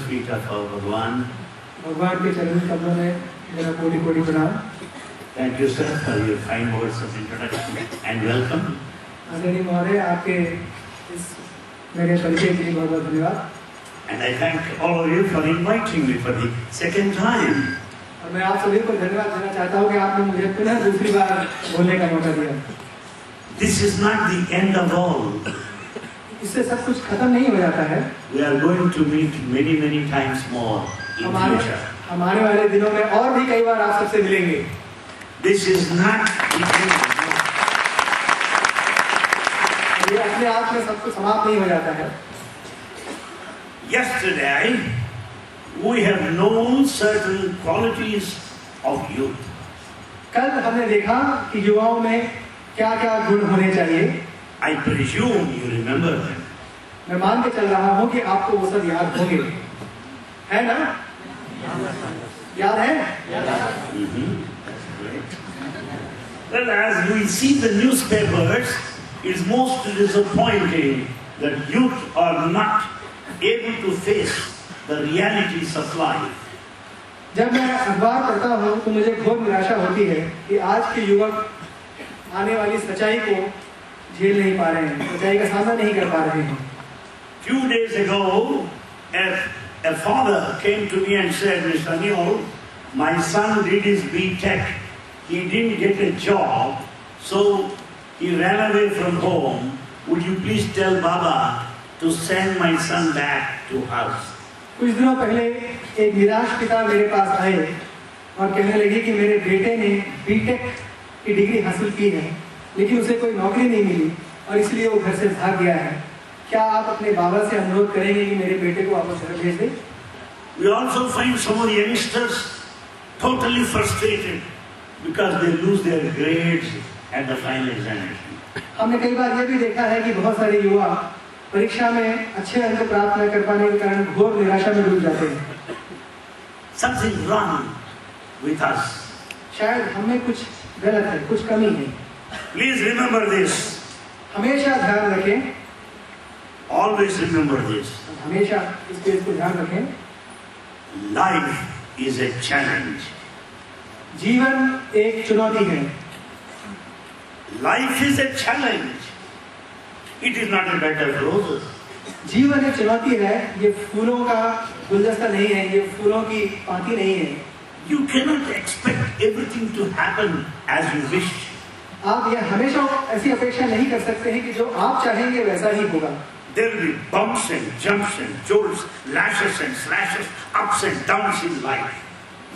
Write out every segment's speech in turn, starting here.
feet of our Bhagwan. भगवान के चरण कमलों में मेरा कोटि कोटि प्रणाम। Thank you, sir, for your fine words of introduction and welcome. आदरणीय महोदय, आपके इस मेरे परिचय के लिए बहुत बहुत धन्यवाद। And I thank all of you for inviting me for the second time. और मैं आप सभी को धन्यवाद देना चाहता हूँ कि आपने मुझे पुनः दूसरी बार बोलने का मौका दिया। This is not the end of all. इससे सब कुछ खत्म नहीं हो जाता है। We are going to meet many times more in future. हमारे वाले दिनों में और भी कई बार आप सबसे मिलेंगे। This is not the end. ये अपने आप में सब कुछ समाप्त नहीं हो जाता है। Yesterday, we have known certain qualities of youth. कल हमने देखा कि युवाओं में क्या-क्या गुण होने चाहिए। I presume you remember them. मैं मान के चल रहा हूँ कि आपको वो सब याद होंगे, है ना? याद है? Well, as we see the newspapers, it's most disappointing that youth are not able to face the realities of life. जब मैं अखबार पढ़ता हूँ तो मुझे घोर निराशा होती है कि आज के युवक आने वाली सच्चाई को झेल नहीं पा रहे हैं, सच्चाई का सामना नहीं कर पा रहे हैं। Few days ago, a father came to me and said, Mr. Anil, my son did his B.Tech. He didn't get a job, so he ran away from home. Would you please tell Baba to send my son back to house? कुछ दिनों पहले एक निराश पिता मेरे पास आए और कहने लगे कि मेरे बेटे ने B.Tech की डिग्री हासिल की है, लेकिन उसे कोई नौकरी नहीं मिली और इसलिए वो घर से भाग गया है। क्या आप अपने बाबा से अनुरोध करेंगे कि मेरे बेटे को वापस घर भेज दें? We also find some of the youngsters totally frustrated because they lose their grades at the final examination. हमने कई बार ये भी देखा है कि बहुत सारे युवा परीक्षा में अच्छे अंक प्राप्त न कर पाने के कारण घोर निराशा में डूब जाते हैं। Something wrong with us. शायद हमें कुछ गलत है, कुछ कमी है। Please remember this. हमेशा ध्यान रखें। Always remember this. हमेशा इस चीज को ध्यान रखें। Life is a challenge. जीवन एक चुनौती है। Life is a challenge. It is not a bed of roses. जीवन एक चुनौती है, ये फूलों का गुलदस्ता नहीं है, ये फूलों की पाती नहीं है। You cannot expect everything to happen as you wish. आप ये हमेशा ऐसी अपेक्षा नहीं कर सकते हैं कि जो आप चाहेंगे वैसा ही होगा। There will be bumps and jumps and jolts, lashes and slashes, ups and downs in life.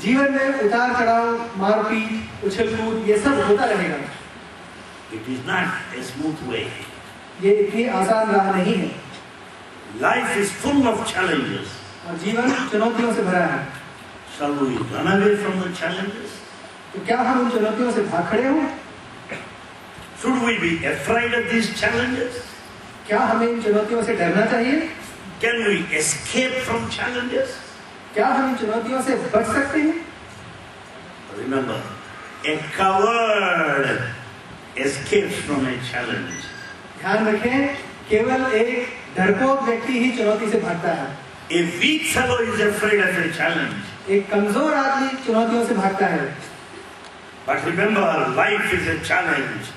जीवन में उतार चढ़ाव, मारपीट, उछल कूद ये सब होता रहेगा। It is not a smooth way. ये इतनी आसान राह नहीं है। Life is full of challenges. और जीवन चुनौतियों से भरा है। Shall we run away from the challenges? तो क्या हम उन चुनौतियों से भाग खड़े हों? Should we be afraid of these challenges? क्या हमें इन चुनौतियों से डरना चाहिए? Can we escape from challenges? क्या हम इन चुनौतियों से बच सकते हैं? Remember, a coward escapes from a challenge. ध्यान रखें, केवल एक डरपोक व्यक्ति ही चुनौती से भागता है। A weak fellow is afraid of a challenge. एक कमजोर आदमी चुनौतियों से भागता है। But remember, life is a challenge.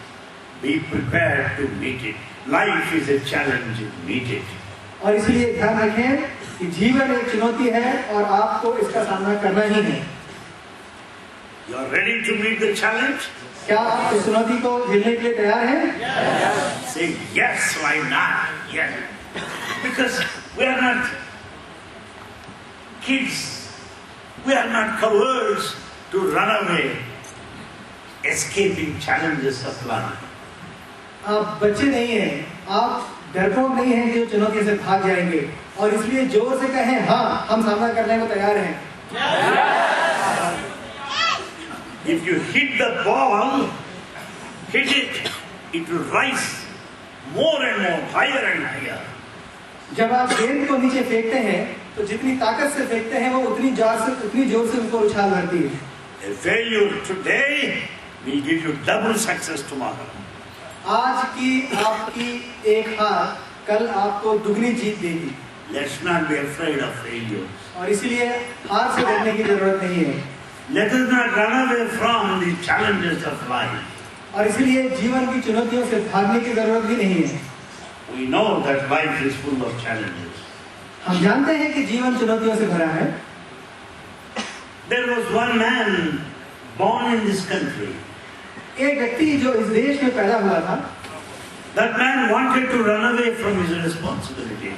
Be prepared to meet it. Life is a challenge. Meet it. और इसलिए ध्यान रखें कि जीवन एक चुनौती है और आपको इसका सामना करना ही है। You are ready to meet the challenge? क्या आप इस चुनौती को झेलने के लिए तैयार हैं? Yes. Say yes, why not? Yes. Because we are not kids. We are not cowards to run away, escaping challenges of life. आप बच्चे नहीं हैं, आप डरपोक नहीं हैं जो चुनौती से भाग जाएंगे और इसलिए जोर से कहें हाँ, हम सामना करने को तैयार हैं। If you hit the ball, hit it, it will rise more and more, higher and higher. जब आप गेंद को नीचे फेंकते हैं तो जितनी ताकत से फेंकते हैं वो उतनी जोर से उनको उछाल भरती है। A failure today will give you double success tomorrow. आज की आपकी एक हार कल आपको दुगनी जीत देगी। Let's not be afraid of failures. और इसलिए हार से डरने की जरूरत नहीं है। Let us not run away from the challenges of life. और इसलिए जीवन की चुनौतियों से भागने की जरूरत भी नहीं है। We know that life is full of challenges. हम जानते हैं कि जीवन चुनौतियों से भरा है। There was one man born in this country. एक व्यक्ति जो इस देश में पैदा हुआ था, That man wanted to run away from his responsibility.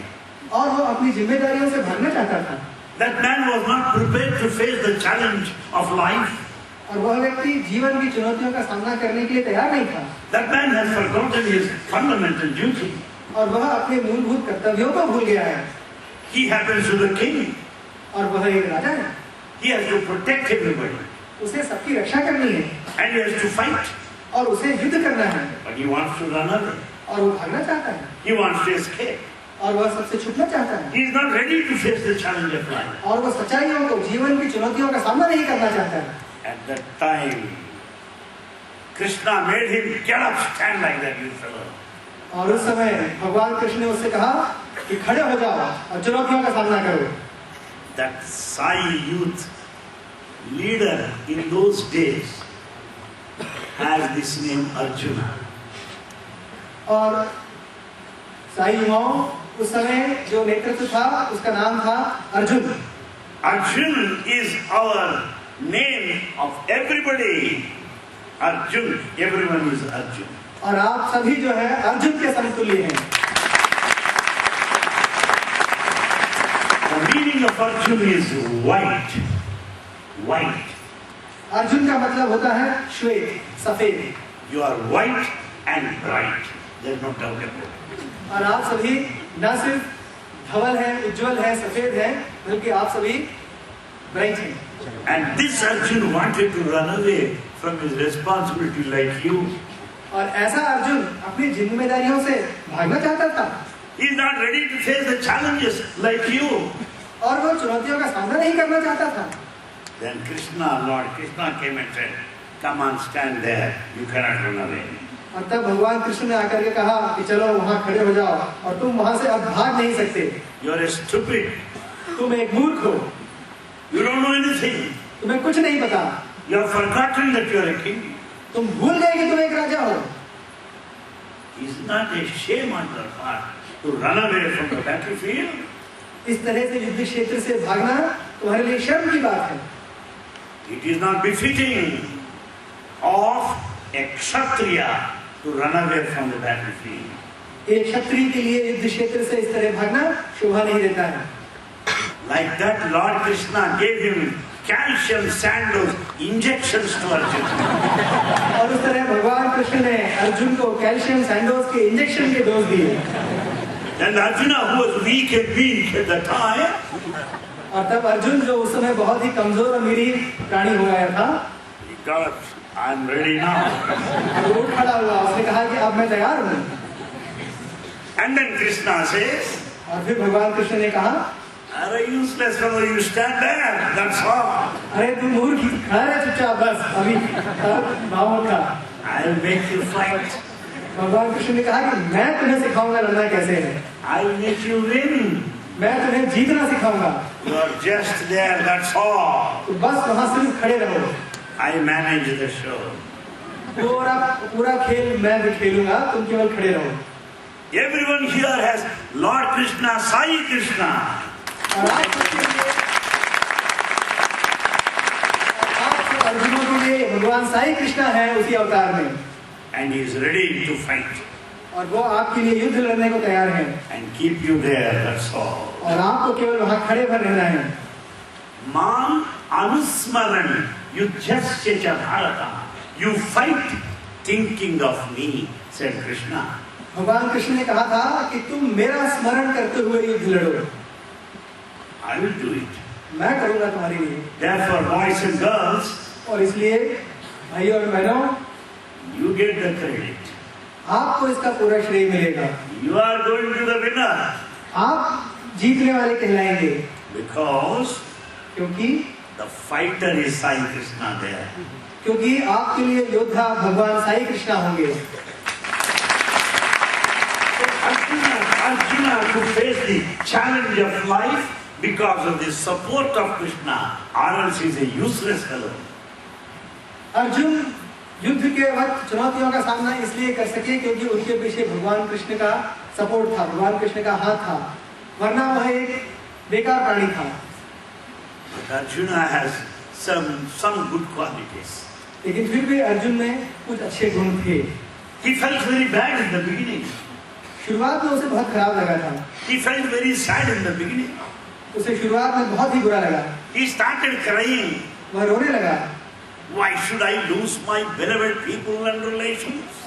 और वो अपनी जिम्मेदारियों से भागना चाहता था। That man was not prepared to face the challenge of life. और वह व्यक्ति जीवन की चुनौतियों का सामना करने के लिए तैयार नहीं था। That man has forgotten his fundamental duty. और वह अपने मूलभूत कर्तव्यों को भूल गया है। He happens to be the king. और वह एक राजा है। He has to protect everybody. उसे सबकी रक्षा करनी है। And he has to fight. और उसे युद्ध करना है। But he wants to run away. और वो भागना चाहता है। He wants to escape. और वह सबसे छुपना चाहता है। He is not ready to face the challenge of life. और वो सच्चाइयों को, जीवन की चुनौतियों का सामना नहीं करना चाहता है। At that time, Krishna made him get up, stand like that, you fellow. और उस समय भगवान कृष्ण ने उससे कहा कि खड़े हो जाओ और चुनौतियों का सामना करो। That Sai youth leader in those days has this name Arjuna. और साई युवाओं उस समय जो नेतृत्व था उसका नाम था Arjun. Arjun is our name of everybody. Arjun, everyone is Arjun. और आप सभी जो है अर्जुन के समतुल्य हैं। The meaning of Arjun is white. White. Arjun का मतलब होता है श्वेत, सफेद। You are white and bright. There is no doubt about it. और आप सभी न सिर्फ धवल हैं, उज्जवल हैं, सफेद हैं, बल्कि आप सभी ब्राइट हैं। And this Arjun wanted to run away from his responsibility like you. और ऐसा अर्जुन अपनी जिम्मेदारियों से भागना चाहता था। He is not ready to face the challenges like you. और वो चुनौतियों का सामना नहीं करना चाहता था। Then Krishna, Lord Krishna came and said, "Come on, stand there. You cannot run away." और तब भगवान कृष्ण ने आकर के कहा कि चलो वहाँ खड़े हो जाओ और तुम वहाँ से अब भाग नहीं सकते। You are a stupid. तुम एक मूर्ख हो। You don't know anything. तुम्हें कुछ नहीं पता। You have forgotten that you are a king. तुम भूल गए कि तुम एक राजा हो। Is not a shame on your part to run away from the battlefield? इस तरह से युद्ध क्षेत्र से भागना तुम्हारे लिए शर्म की बात है। It is not befitting of a kshatriya to run away from the battlefield. एक क्षत्रिय के लिए युद्ध क्षेत्र से इस तरह भागना शोभा नहीं देता है। Like that, Lord Krishna gave him calcium sandals injections to Arjuna. और उस तरह भगवान कृष्ण ने अर्जुन को कैल्शियम सैंडोज के इंजेक्शन के डोज दिए। And Arjuna, who was weak and weak at the time, और तब अर्जुन जो उस समय बहुत ही कमजोर और निरीह प्राणी हो गया था, he got, "I'm ready now." वो उठ खड़ा हुआ। उसने कहा कि अब मैं तैयार हूँ। And then Krishna says, और फिर भगवान कृष्ण ने कहा, "Are a useless fellow, you stand there, that's all. अरे तू मूर्ख, खड़ा रह चुपचाप बस, अभी भाव मत खा। I'll make you fight. भगवान कृष्ण ने कहा कि मैं तुम्हें सिखाऊंगा लड़ना कैसे है। I'll make you win. मैं तुम्हें जीतना सिखाऊंगा। You are just there, that's all. तो बस वहाँ सिर्फ खड़े रहो। I manage the show." पूरा खेल मैं भी खेलूंगा, तुम केवल खड़े रहो। Everyone here has Lord Krishna, Sai Krishna. और आप अर्जुनों के लिए भगवान साई कृष्णा है उसी अवतार में। And he is ready to fight और वो आपके लिए युद्ध लड़ने को तैयार है। and keep you there, that's all. और आपको केवल वहाँ खड़े भर रहना है। Mam anusmaran yudhyasya cha bharata. You fight thinking of me, said Krishna. भगवान कृष्ण ने कहा था कि तुम मेरा स्मरण करते हुए युद्ध लड़ो। I will do it. मैं करूंगा तुम्हारे लिए। Therefore, boys and girls, और इसलिए भाई और बहनों, you get the credit. आपको इसका पूरा श्रेय मिलेगा। You are going to the winner. आप जीतने वाले कहलाएंगे। Because क्योंकि the fighter is Sai Krishna there. क्योंकि आपके लिए योद्धा भगवान साई कृष्णा होंगे। Arjuna to face the challenge of life because of the support of Krishna, or else he is a useless fellow. Arjun युद्ध के वक्त चुनौतियों का सामना इसलिए कर सके क्योंकि उनके पीछे भगवान कृष्ण का सपोर्ट था, भगवान कृष्ण का हाथ था, वरना वह एक बेकार प्राणी था। But Arjuna has some good qualities. लेकिन फिर भी अर्जुन में कुछ अच्छे गुण थे। He felt very bad in the beginning. शुरुआत में उसे बहुत खराब लगा था। He felt very sad in the beginning. उसे शुरुआत में बहुत ही बुरा लगा। He started crying. वह रोने लगा। Why should I lose my beloved people and relations?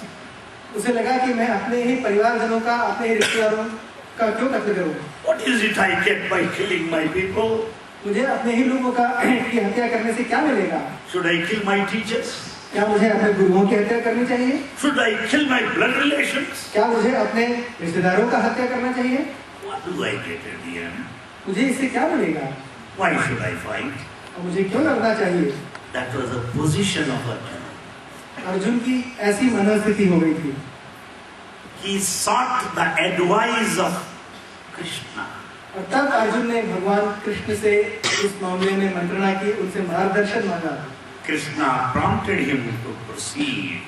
उसे लगा कि मैं अपने ही परिवारजनों का, अपने ही रिश्तेदारों का क्यों कत्ल करूं? What is it I get by killing my people? मुझे अपने ही लोगों का की हत्या करने से क्या मिलेगा? Should I kill my teachers? क्या मुझे अपने गुरुओं की हत्या करनी चाहिए? Should I kill my blood relations? क्या मुझे अपने रिश्तेदारों का हत्या करना चाहिए? What do I get at the end? मुझे इससे क्या मिलेगा? Why should I fight? और मुझे क्यों लड़ना चाहिए? That was the position of Arjuna. Arjun की ऐसी मनोस्थिति हो गई थी। He sought the advice of Krishna. और तब अर्जुन ने भगवान कृष्ण से इस मामले में मंत्रणा की, उनसे मार्गदर्शन मांगा। Krishna prompted him to proceed.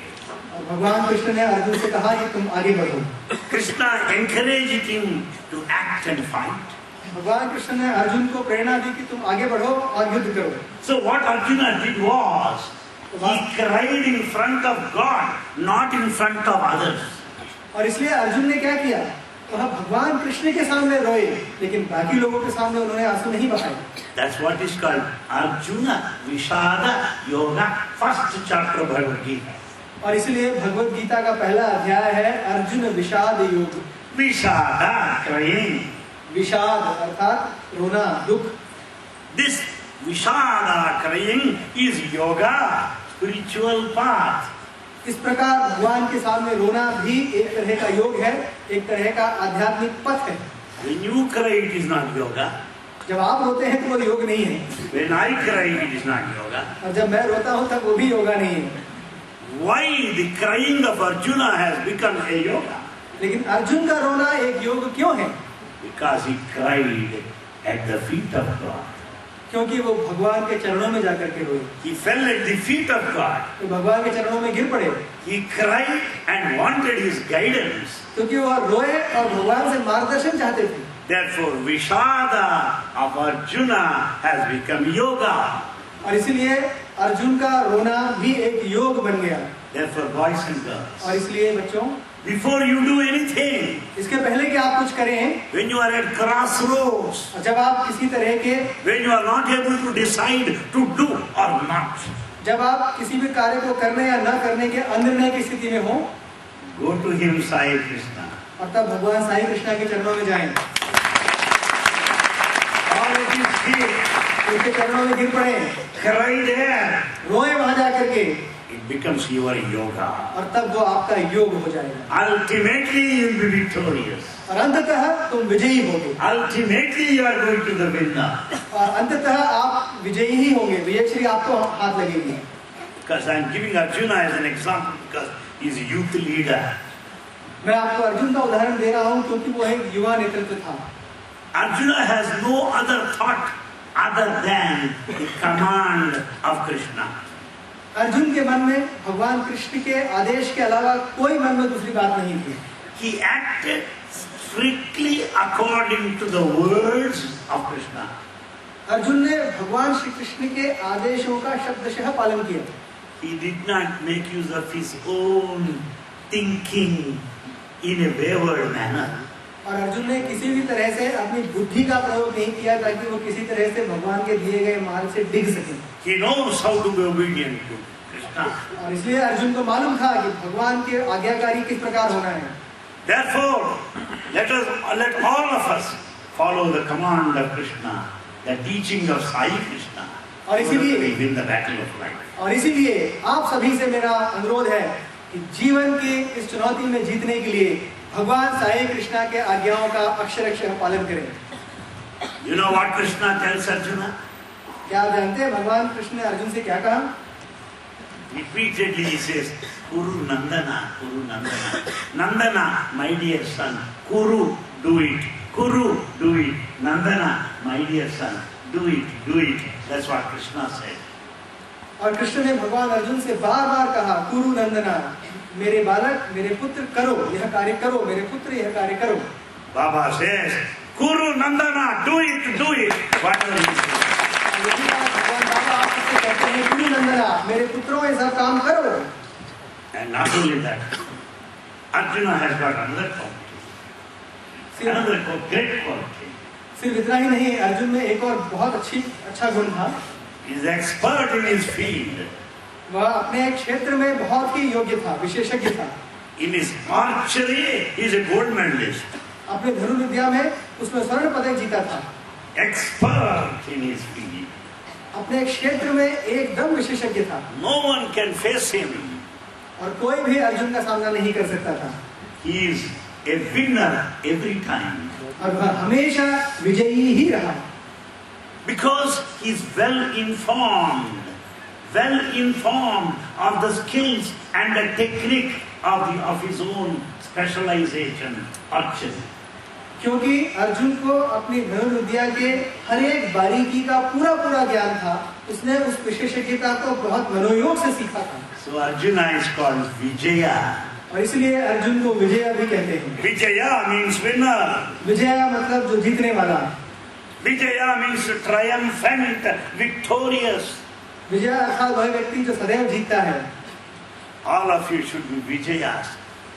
और भगवान कृष्ण ने अर्जुन से कहा कि तुम आगे बढ़ो। Krishna encouraged him to act and fight. भगवान कृष्ण ने अर्जुन को प्रेरणा दी कि तुम आगे बढ़ो और युद्ध करो। So what Arjuna did was, he cried in front of God, not in front of others. और इसलिए अर्जुन ने क्या किया? वह भगवान कृष्ण के सामने रोए, लेकिन बाकी लोगों के सामने उन्होंने आंसू नहीं बहाए। That's what is called Arjuna Vishada Yoga, first chapter of Bhagavad Gita. और इसलिए भगवत गीता का पहला अध्याय है अर्जुन विषाद योग। Vishada, crying. विषाद अर्थात रोना, दुख। This Vishada crying is yoga, spiritual path. इस प्रकार भगवान के सामने रोना भी एक तरह का योग है, एक तरह का आध्यात्मिक पथ है। When you cry, it is not yoga. जब आप रोते हैं तो वो योग नहीं है, When I cry, it is not yoga. और जब मैं रोता हूँ तब वो भी योगा नहीं है। Why the crying of Arjuna has become a yoga? लेकिन अर्जुन का रोना एक योग क्यों है? Because he cried at the feet of God. क्योंकि वो भगवान के चरणों में जाकर के रोए। He fell at the feet of God. तो भगवान के चरणों में गिर पड़े। He cried and wanted his guidance. क्योंकि वो रोए और भगवान से मार्गदर्शन चाहते थे। Therefore, Vishada of Arjuna has become yoga. और इसलिए अर्जुन का रोना भी एक योग बन गया। Therefore, boys and girls, और इसलिए बच्चों, before you do anything, इसके पहले कि आप कुछ करें, when you are at crossroads, और जब आप किसी तरह के, when you are not able to decide to do or not, जब आप किसी भी कार्य को करने या न करने के अनिर्णय की स्थिति में हो, go to him, Sai Krishna. और तब भगवान साईं कृष्णा के चरणों में जाएं। All at his feet, उनके चरणों में गिर पड़े, cry there. रोए वहां जाकर के, It becomes your yoga. और तब वो आपका योग हो जाएगा। Ultimately, you will be victorious. और अंततः तुम विजयी होगे। Ultimately, you are going to the winner. और अंततः आप विजयी ही होंगे, विजयश्री आपको हाथ लगेगी। Because I am giving Arjuna as an example because he is a youth leader. मैं आपको अर्जुन का उदाहरण दे रहा हूँ क्योंकि वो एक युवा नेतृत्व था। Arjuna has no other thought other than the command of Krishna. Arjun के मन में भगवान कृष्ण के आदेश के अलावा कोई मन में दूसरी बात नहीं थी। He acted strictly according to the words of Krishna. Arjun ने भगवान श्री कृष्ण के आदेशों का शब्दशः पालन किया। He did not make use of his own thinking in a wayward manner. और अर्जुन ने किसी भी तरह से अपनी बुद्धि का प्रयोग नहीं किया ताकि वो किसी तरह से भगवान के दिए गए मार्ग से डिग सके। He knows how to be obedient to Krishna. और इसलिए अर्जुन को मालूम था कि भगवान के आज्ञाकारी किस प्रकार होना है। Therefore, let all of us follow the command of Krishna, the teaching of Sai Krishna. और इसीलिए we win the battle of life. और इसीलिए आप सभी से मेरा अनुरोध है कि जीवन की इस चुनौती में जीतने के लिए भगवान साई कृष्णा के आज्ञाओं का अक्षरशः पालन करें। You know what Krishna tells Arjuna? क्या आप जानते हैं भगवान कृष्ण ने अर्जुन से क्या कहा? Repeatedly he says, Kuru Nandana, Kuru Nandana. Nandana, my dear son, Kuru, do it. Kuru, do it. Nandana, my dear son, do it, do it. That's what Krishna said. और कृष्ण ने भगवान अर्जुन से बार बार कहा, कुरु नंदना, मेरे बालक, मेरे पुत्र करो, यह कार्य करो, मेरे पुत्र यह कार्य करो. Baba says, Kuru Nandana, do it, do it. Whatever he says. भगवान बाबा आपसे कहते हैं, कुरु नंदना, मेरे पुत्रों ये सब काम करो. And not only that, Arjuna has got another quality. Another great quality. सिर्फ इतना ही नहीं, अर्जुन में एक और बहुत अच्छा गुण था. He is expert in his field. वह अपने क्षेत्र में बहुत ही योग्य था, विशेषज्ञ था. In his archery, he is a gold medalist. अपने धनुर्विद्या में उसने स्वर्ण पदक जीता था. Expert in his field. अपने क्षेत्र में एकदम विशेषज्ञ था. No one can face him. और कोई भी अर्जुन का सामना नहीं कर सकता था. He is a winner every time. और वह हमेशा विजयी ही रहा. Because he is well informed of the skills and the technique of his own specialization, archery. क्योंकि अर्जुन को अपनी धनुर्विद्या के हर एक बारीकी का पूरा ज्ञान था. उसने उस विशेषज्ञता को बहुत मनोयोग से सीखा था. So Arjuna is called Vijaya. और इसलिए अर्जुन को विजया भी कहते हैं. Vijaya means winner. विजया मतलब जो जीतने वाला. Vijaya means triumphant, victorious. विजय अर्थात वह व्यक्ति जो सदैव जीतता है. All of you should be Vijayas.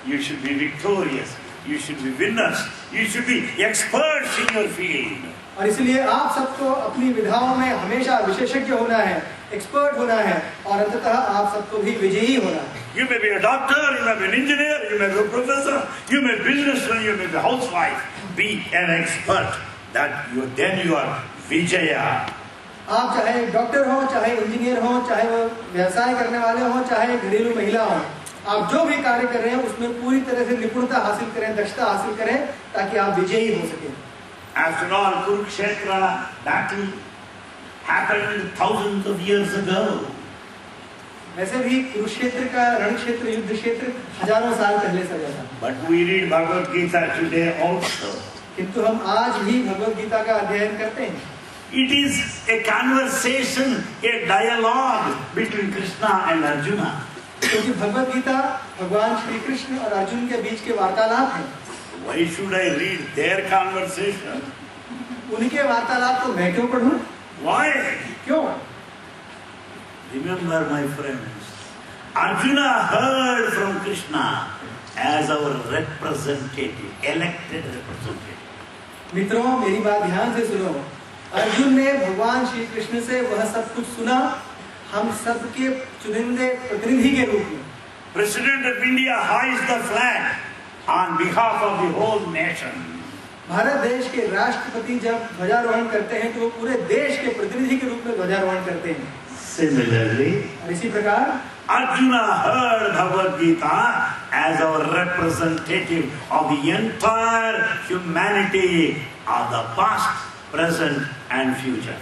You should be victorious. You should be winners. You should be experts in your field. और इसलिए आप सबको अपनी विधाओं में हमेशा विशेषज्ञ होना है, एक्सपर्ट होना है, और अंततः आप सबको भी विजयी होना है. You may be a doctor, you may be an engineer, you may be a professor, you may be a businessman, you may be a housewife. Be an expert. Then you are Vijaya. आप चाहे doctor हो, चाहे engineer हो, चाहे वो व्यवसाय करने वाले हो, चाहे घरेलू महिला हो, आप जो भी कार्य कर रहे हैं उसमें पूरी तरह से निपुणता हासिल करें, दक्षता हासिल करें, ताकि आप विजयी हो सकें. After all, Kurukshetra battle happened thousands of years ago. वैसे भी कुरुक्षेत्र का रण क्षेत्र, युद्ध क्षेत्र हजारों साल पहले सजा था. But we read Bhagavad Gita today also. किंतु हम आज भी भगवद गीता का अध्ययन करते हैं. It is a conversation, a dialogue between Krishna and Arjuna. क्योंकि भगवद गीता भगवान श्री कृष्ण और अर्जुन के बीच के वार्तालाप है. Why should I read their conversation? उनके वार्तालाप को मैं क्यों पढ़ूं? Why? क्यों? Remember, my friends, Arjuna heard from Krishna as our representative, elected representative. मित्रों, मेरी बात ध्यान से सुनो. अर्जुन ने भगवान श्री कृष्ण से वह सब कुछ सुना, हम सबके चुनिंदे प्रतिनिधि के रूप में. President of India hoists the flag on behalf of the whole nation. Bharat देश के राष्ट्रपति जब ध्वजारोहण करते हैं तो वो पूरे देश के प्रतिनिधि के रूप में ध्वजारोहण करते हैं. Similarly, और इसी प्रकार Arjuna heard Bhagavad Gita as our representative of the entire humanity of the past, present and future.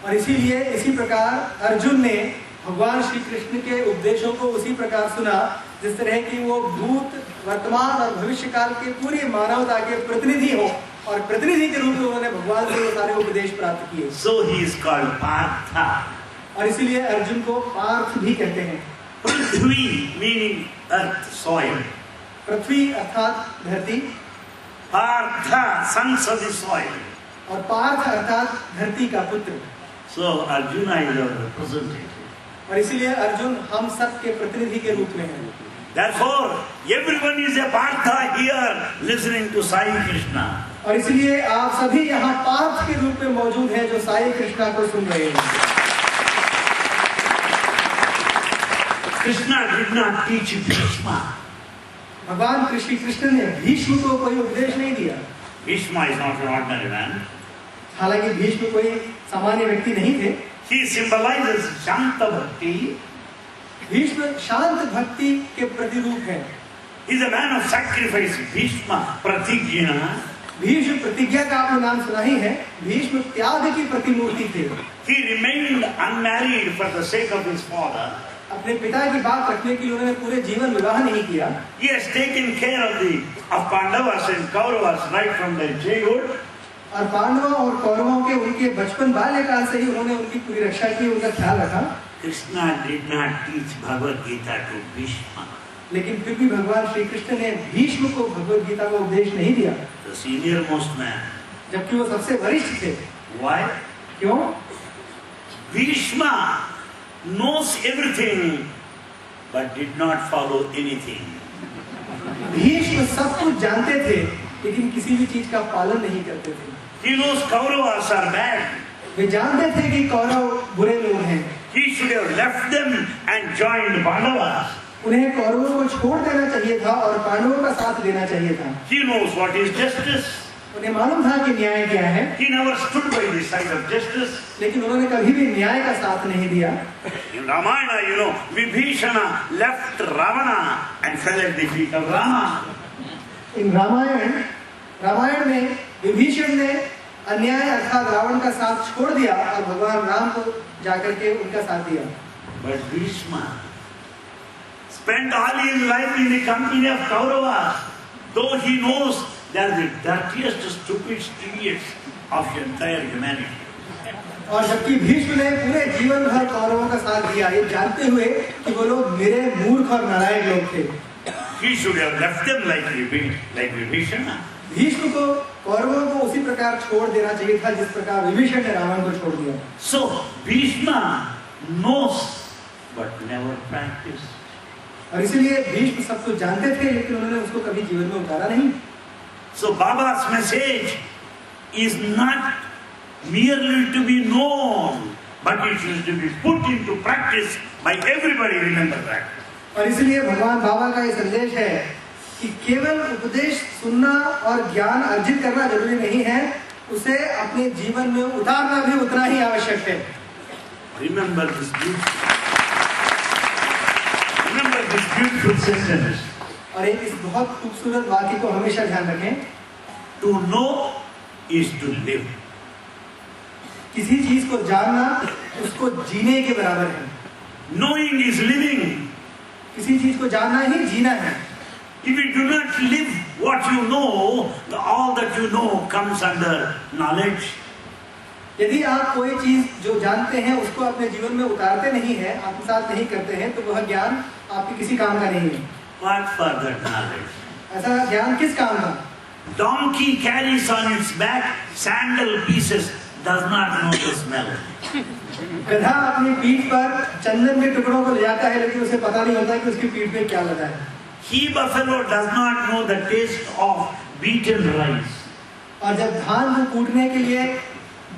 और इसीलिए इसी प्रकार अर्जुन ने भगवान श्री कृष्ण के उपदेशों को उसी प्रकार सुना जिस तरह की वो भूत, वर्तमान और भविष्य काल के पूरी मानवता के प्रतिनिधि हो, और प्रतिनिधि के रूप में उन्होंने भगवान से वो सारे उपदेश प्राप्त किए. So he is called Partha. और इसीलिए अर्जुन को पार्थ भी कहते हैं. Prithvi meaning earth, soil. पृथ्वी अर्थात धरती. Partha, sons of the soil. और पार्थ अर्थात धरती का पुत्र. So Arjuna is our representative. और इसीलिए अर्जुन हम सब के प्रतिनिधि के रूप में है. Therefore, everyone is a Partha here listening to Sai Krishna. और इसलिए आप सभी यहाँ पार्थ के रूप में मौजूद हैं जो साई कृष्णा को सुन रहे हैं. Krishna did not teach Bhishma. भगवान श्री कृष्ण ने भीष्म को कोई उपदेश नहीं दिया. Bhishma is not an ordinary man. हालांकि भीष्म कोई सामान्य व्यक्ति नहीं थे. He symbolizes Shanta Bhakti. Bhishma शांत भक्ति के प्रतिरूप है. He is a man of sacrifice. Bhishma Pratigya. Bhishma प्रतिज्ञा का आपने नाम सुना ही है. भीष्म त्याग की प्रतिमूर्ति थे. He remained unmarried for the sake of his father. अपने पिता की बात रखने के लिए उन्होंने पूरे जीवन विवाह नहीं किया। He has taken care of Pandavas and Kauravas right from their childhood. और पांडवों और कौरवों के उनके बचपन बाल्यकाल से ही उन्होंने उनकी पूरी रक्षा की, उनका ख्याल रखा। Krishna did not teach Bhagavad Gita to Bhishma. लेकिन फिर भी भगवान श्री कृष्ण ने भीष्म को भगवद गीता का उपदेश नहीं दिया, The senior most man. जबकि वो सबसे वरिष्ठ थे। Why? क्यों? Bhishma knows everything but did not follow anything. Bhishma सब कुछ जानते थे लेकिन किसी भी चीज का पालन नहीं करते थे। He knows Kauravas are bad. वे जानते थे कि कौरव बुरे लोग हैं। He should have left them and joined Pandavas. उन्हें कौरवों को छोड़ देना चाहिए था और पांडवों का साथ देना चाहिए था। He knows what is justice. उन्हें मालूम था कि न्याय क्या है, He never stood by the side of justice. लेकिन उन्होंने कभी भी न्याय का साथ नहीं दिया। In Ramayana, Vibhishana left Ravana and fell at the feet of Rama. इन रामायण में विभीषण ने अन्याय अर्थात रावण का साथ छोड़ दिया और भगवान राम को जाकर के उनका साथ दिया। But Bhishma spent all his life in the company of Kauravas, though he knows they are the dirtiest, stupidest idiots of the entire humanity. और जबकि भीष्म ने पूरे जीवन भर कौरवों का साथ दिया, ये जानते हुए कि वो लोग मेरे मूर्ख और नालायक लोग थे। He should have left them like Vibhishana. Bhishma को कौरवों को उसी प्रकार छोड़ देना चाहिए था जिस प्रकार विभीषण ने रावण को छोड़ दिया। So Bhishma knows but never practiced. और इसीलिए भीष्म सब कुछ जानते थे लेकिन उन्होंने उसको कभी जीवन में उतारा नहीं। So Baba's message is not merely to be known, but it is to be put into practice by everybody. Remember that. और इसलिए भगवान बाबा का ये संदेश है कि केवल उपदेश सुनना और ज्ञान अर्जित करना जरूरी नहीं है, उसे अपने जीवन में उतारना भी उतना ही आवश्यक है। Remember this beautiful sentence. और इस बहुत खूबसूरत वाक्य को हमेशा ध्यान रखें। To know is to live. किसी चीज को जानना उसको जीने के बराबर है। Knowing is living. किसी चीज को जानना ही जीना है। If you do not live what you know, all that you know comes under knowledge. यदि आप कोई चीज जो जानते हैं उसको अपने जीवन में उतारते नहीं हैं, आत्मसात नहीं करते हैं, तो वह ज्ञान आपके किसी काम का नहीं है। What further knowledge? ऐसा ज्ञान किस काम का? Donkey carries on its back sandal pieces, does not know the smell. गधा अपनी पीठ पर चंदन के टुकड़ों को ले जाता है लेकिन उसे पता नहीं होता कि उसकी पीठ पे क्या लगा है। He buffalo does not know the taste of beaten rice. और जब धान को कूटने के लिए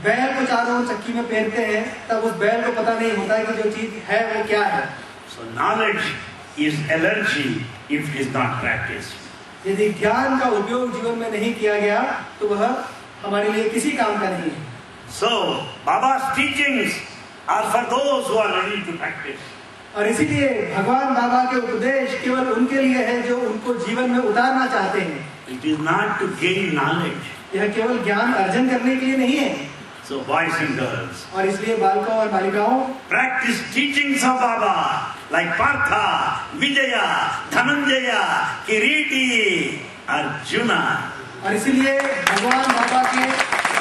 बैल को चारों चक्की में फेरते हैं तब उस बैल को पता नहीं होता कि जो चीज है वो क्या है। So knowledge is allergy if it is not practiced. यदि ज्ञान का उपयोग जीवन में नहीं किया गया तो वह हमारे लिए किसी काम का नहीं है। So Baba's teachings are for those who are ready to practice. और इसीलिए भगवान बाबा के उपदेश केवल उनके लिए है जो उनको जीवन में उतारना चाहते हैं। It is not to gain knowledge. यह केवल ज्ञान अर्जन करने के लिए नहीं है। So boys and girls, और इसलिए बालकों और बालिकाओं, practice teachings of Baba like Partha, Vijaya, Dhananjaya, Kiriti, Arjuna. और इसीलिए भगवान बाबा के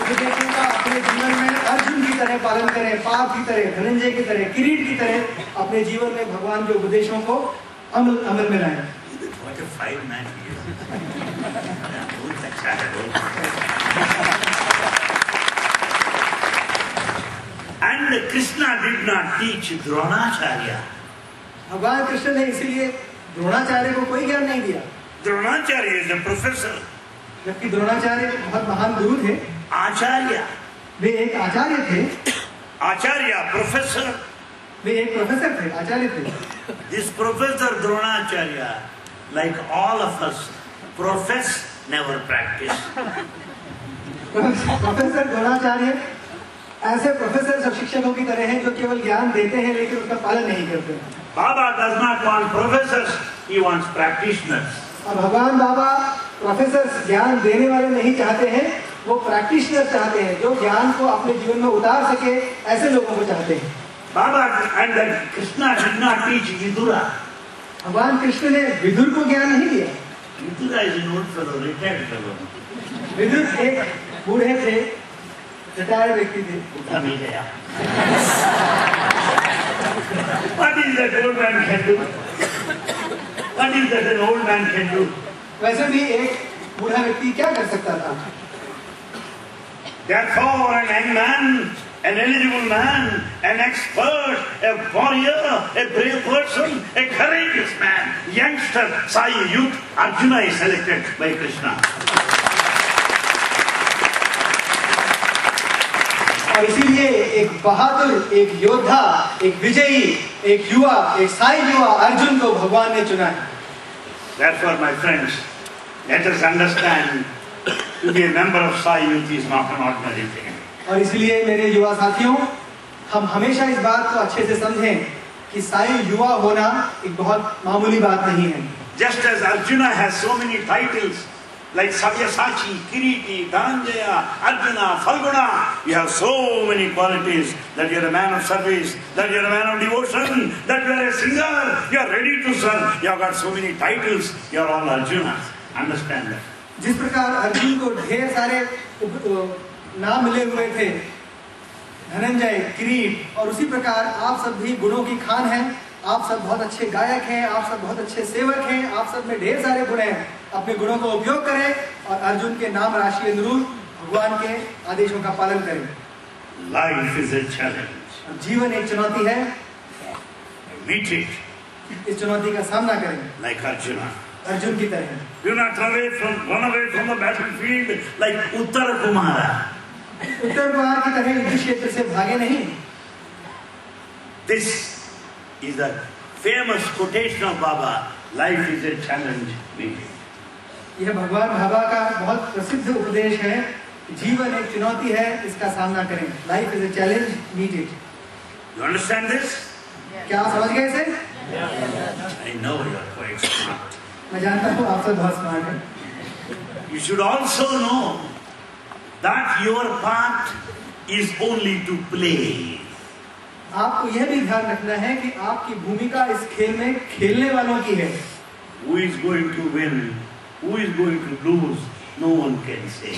उपदेशों का अपने जीवन में अर्जुन की तरह पालन करें, पार्थ की तरह, धनंजय की तरह, किरीट की तरह अपने जीवन में भगवान के उपदेशों को अमल में लाएं। What a fine man he is. बहुत अच्छा है। And Krishna did not teach Dronacharya. भगवान कृष्ण ने इसीलिए द्रोणाचार्य को कोई ज्ञान नहीं दिया। Dronacharya is a professor. जबकि द्रोणाचार्य बहुत महान गुरु थे। Acharya. वे एक आचार्य थे। Acharya, professor. वे एक प्रोफेसर थे, आचार्य थे। This professor Dronacharya, like all of us, profess, never practice. Professor Dronacharya ऐसे प्रोफेसर सब शिक्षकों की तरह हैं जो केवल ज्ञान देते हैं लेकिन उसका पालन नहीं करते। Baba does not want professors, he wants practitioners. और भगवान बाबा प्रोफेसर ज्ञान देने वाले नहीं चाहते हैं, वो प्रैक्टिशनर चाहते हैं जो ज्ञान को अपने जीवन में उतार सके, ऐसे लोगों को चाहते हैं। Baba and that Krishna did not teach Vidura. भगवान कृष्ण ने विदुर को ज्ञान नहीं दिया। Vidura is an old fellow, retired fellow. Vidur एक बूढ़े थे, रिटायर्ड व्यक्ति थे। उठा नहीं गया। What is that old man can do? What is that an old man can do? वैसे भी एक बूढ़ा व्यक्ति क्या कर सकता था? Therefore, an young man, an eligible man, an expert, a warrior, a brave person, a courageous man, youngster, Sai youth, Arjuna is selected by Krishna. और इसीलिए एक बहादुर, एक योद्धा, एक विजयी, एक युवा, एक साई युवा अर्जुन को भगवान ने चुना है। Therefore, my friends, let us understand to be a member of Sai Youth is not an ordinary thing. और इसलिए मेरे युवा साथियों, हम हमेशा इस बात को अच्छे से समझें कि साई युवा होना एक बहुत मामूली बात नहीं है। Just as Arjuna has so many titles like Sabyasachi, Kiriti, Dhananjaya, Arjuna, Falguna, you have so many qualities that you are a man of service, that you are a man of devotion, that you are a singer, you are ready to serve. You have got so many titles, you are all Arjunas. Understand that. जिस प्रकार अर्जुन को ढेर सारे नाम मिले हुए थे, धनंजय, किरीट, और उसी प्रकार आप सब भी गुणों की खान हैं। आप सब बहुत अच्छे गायक हैं, आप सब बहुत अच्छे सेवक हैं, आप सब में ढेर सारे गुण हैं। अपने गुणों का उपयोग करें और अर्जुन के नाम राशि के अनुरूप भगवान के आदेशों का पालन करें। Life is a challenge. जीवन एक चुनौती है। Meet it. इस चुनौती का सामना करें like Arjuna. अर्जुन की तरह। Do not run away from the battlefield like Uttara Kumara. उत्तर कुमार की तरह युद्ध क्षेत्र से भागे नहीं। This is the famous quotation of Baba. Life is a challenge. यह भगवान बाबा का बहुत प्रसिद्ध उपदेश है। जीवन एक चुनौती है, इसका सामना करें। Life is a challenge, meet it. You understand this? क्या आप समझ गए इसे? I know you are quite smart. मैं जानता हूँ आप सब बहुत स्मार्ट हैं। You should also know that your part is only to play. आपको यह भी ध्यान रखना है कि आपकी भूमिका इस खेल में खेलने वालों की है। Who is going to win? Who is going to lose? No one can say.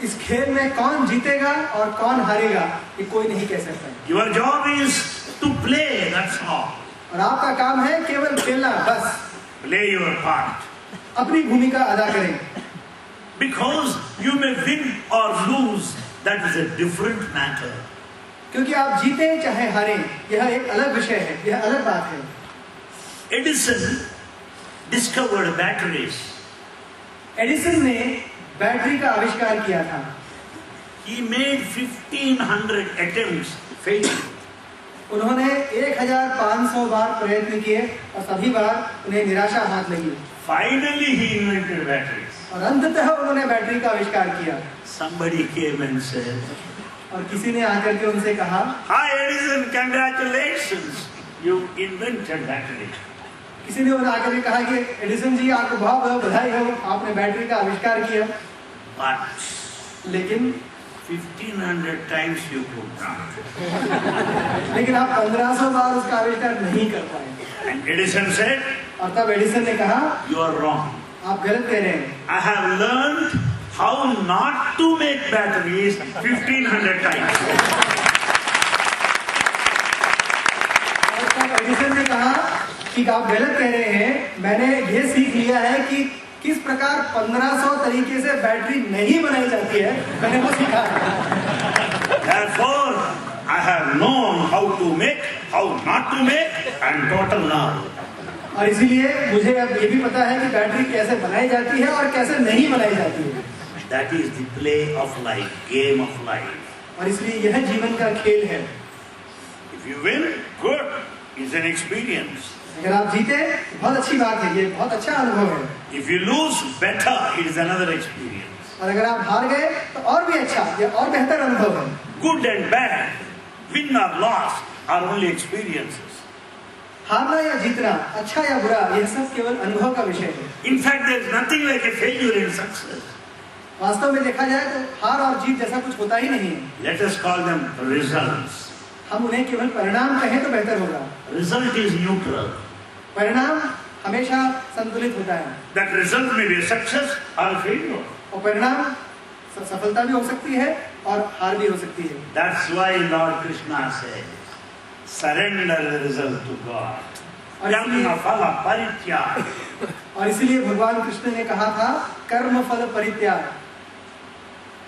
इस खेल में कौन जीतेगा और कौन हारेगा, ये कोई नहीं कह सकता। Your job is to play. That's all. और आपका काम है केवल खेलना, बस। Play your part. अपनी भूमिका अदा करें। Because you may win or lose, that is a different matter. क्योंकि आप जीते चाहे हारें, यह एक अलग विषय है, यह अलग बात है। Edison discovered batteries. एडिसन ने बैटरी का आविष्कार किया था। He made 1500 attempts, failed. उन्होंने 1500 बार प्रयत्न किए और सभी बार उन्हें निराशा हाथ लगी। Finally, he invented batteries. और अंततः उन्होंने बैटरी का आविष्कार किया। Somebody came and said, और किसी ने आकर के उनसे कहा, "Hi Edison, congratulations! You invented battery." किसी ने उन्हें आकर के कहा कि एडिसन जी आपको बहुत बहुत बधाई हो, आपने बैटरी का आविष्कार किया। But लेकिन 1500 times you could not. लेकिन आप 1500 बार उसका आविष्कार नहीं कर पाए। And Edison said, और तब एडिसन ने कहा, "You are wrong. आप गलत कह रहे हैं। I have learned how not to make batteries 1500 times." और तब एडिसन ने कहा कि आप गलत कह रहे हैं, मैंने ये सीख लिया है कि किस प्रकार 1500 तरीके से बैटरी नहीं बनाई जाती है, मैंने वो सीखा है। Therefore, I have known how to make, how not to make, and total knowledge. और इसीलिए मुझे अब ये भी पता है कि बैटरी कैसे बनाई जाती है और कैसे नहीं बनाई जाती है। That is the play of life, game of life. और इसलिए यह जीवन का खेल है। If you win, good. It's an experience. अगर आप जीते बहुत अच्छी बात है, ये बहुत अच्छा अनुभव है। If you lose, better. It is another experience. और अगर आप हार गए तो और भी अच्छा, ये और बेहतर अनुभव है। Good and bad, win or loss, are only experiences. हारना या जीतना, अच्छा या बुरा, यह सब केवल अनुभव का विषय है। In fact, there is nothing like a failure in success. वास्तव में देखा जाए तो हार और जीत जैसा कुछ होता ही नहीं है। Let us call them results. हम उन्हें केवल परिणाम कहें तो बेहतर होगा। Result is neutral. परिणाम हमेशा संतुलित होता है। That result may be a success or a failure. और परिणाम सफलता भी हो सकती है और हार भी हो सकती है। That's why Lord Krishna says, surrender the result to God. कर्म फल परित्याग। और इसलिए भगवान कृष्ण ने कहा था कर्म फल परित्याग।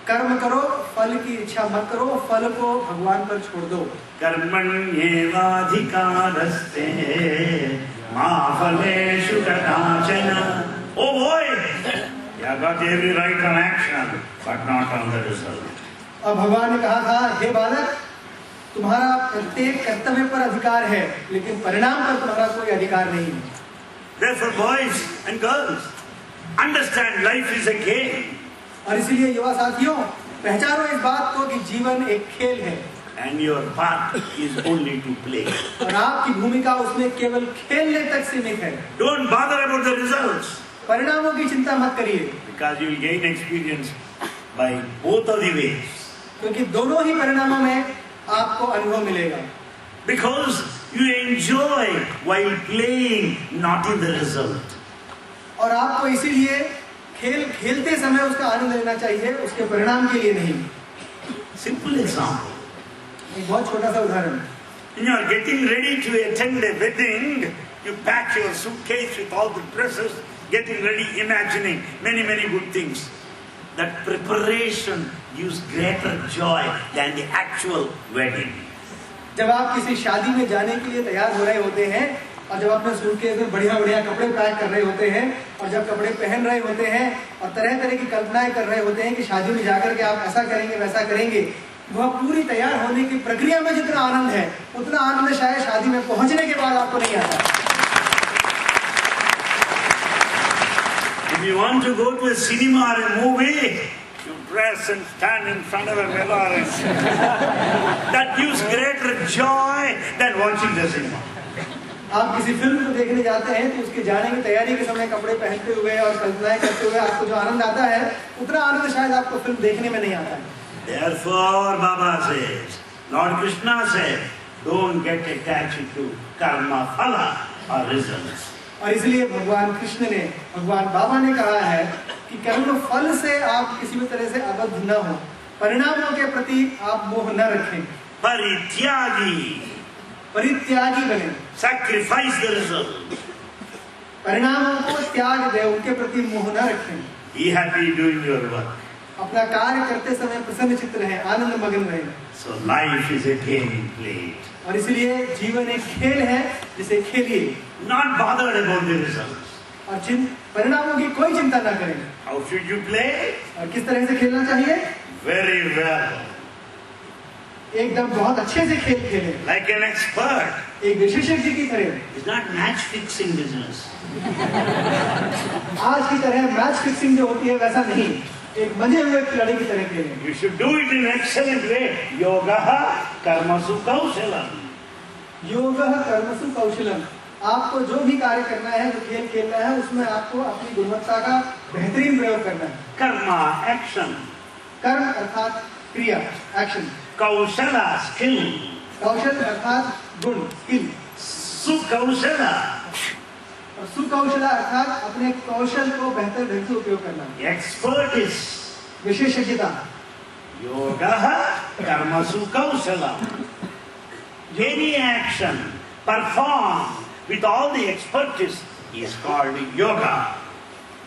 कर्म करो, फल की इच्छा मत करो, फल को भगवान पर छोड़ दो। कर्मण्येवाधिकारस्ते मा फलेषु कदाचन। Oh boy, you have got every right on action, but not on the result. और भगवान ने कहा था, हे बालक, तुम्हारा प्रत्येक कर्तव्य पर अधिकार है, लेकिन परिणाम पर तुम्हारा कोई अधिकार नहीं है। Therefore, boys and girls, understand life is a game. और इसलिए युवा साथियों, पहचानो इस बात को कि जीवन एक खेल है। And your part is only to play. और आपकी भूमिका उसमें केवल खेलने तक सीमित है। Don't bother about the results. परिणामों की चिंता मत करिए। Because you will gain experience by both of the ways. क्योंकि दोनों ही परिणामों में आपको अनुभव मिलेगा। Because you enjoy while playing, not in the result. और आपको इसीलिए खेल खेलते समय उसका आनंद लेना चाहिए, उसके परिणाम के लिए नहीं। Simple example. एक बहुत छोटा सा उदाहरण। When you are getting ready to attend a wedding, you pack your suitcase with all the dresses, getting ready, imagining many good things. That preparation gives greater joy than the actual wedding. जब आप किसी शादी में जाने के लिए तैयार हो रहे होते हैं और जब अपने सूटकेस में बढ़िया कपड़े पैक कर रहे होते हैं और जब कपड़े पहन रहे होते हैं और तरह की कल्पनाएं कर रहे होते हैं कि शादी में जाकर के आप ऐसा करेंगे वैसा करेंगे, वह पूरी तैयार होने की प्रक्रिया में जितना आनंद है उतना आनंद शायद शादी में पहुंचने के बाद आपको नहीं आता। If you want to go to a cinema or a movie, you dress and stand in front of a mirror. That gives greater joy than watching the cinema. आप किसी फिल्म को देखने जाते हैं तो उसके जाने की तैयारी के समय कपड़े पहनते हुए और कल्पनाएं करते हुए आपको जो आनंद आता है उतना आनंद शायद आपको फिल्म देखने में नहीं आता है। Therefore, Baba says, Lord Krishna said, don't get attached to karma phala or results. और इसलिए भगवान कृष्ण ने, भगवान बाबा ने कहा है कि कर्म फल से आप किसी भी तरह से आबद्ध न हो, परिणामों के प्रति आप मोह न रखें। परित्यागी बने। Sacrifice the result. परिणामों को त्याग दे, उनके प्रति मोह न रखें। Be happy doing your work. अपना कार्य करते समय प्रसन्न चित्त रहें, आनंद मगन रहें। So life is a game played. और इसलिए जीवन एक खेल है जिसे खेलिए। Not bothered about the results. और परिणामों की कोई चिंता न करें। How should you play? और किस तरह से खेलना चाहिए? Very well. एकदम बहुत अच्छे से खेल खेलें। Like an expert. एक विशेषज्ञ की तरह। It's not match fixing business. आज की तरह मैच फिक्सिंग जो होती है वैसा नहीं, एक मजे हुए खिलाड़ी की तरह खेलें। You should do it in an excellent way. Yoga karmasu kaushalam. योगः कर्मसु कौशलम। आपको जो भी कार्य करना है, जो खेल खेलना है, उसमें आपको अपनी गुणवत्ता का बेहतरीन प्रयोग करना है। Karma action. कर्म अर्थात क्रिया, एक्शन। Kaushala skill. कौशल अर्थात गुण, स्किल। Sukaushala. और सुकौशला अर्थात अपने कौशल को बेहतर ढंग से उपयोग करना। Expertise. विशेषज्ञता। Yoga karmasu kaushalam. Any action performed with all the expertise is called yoga.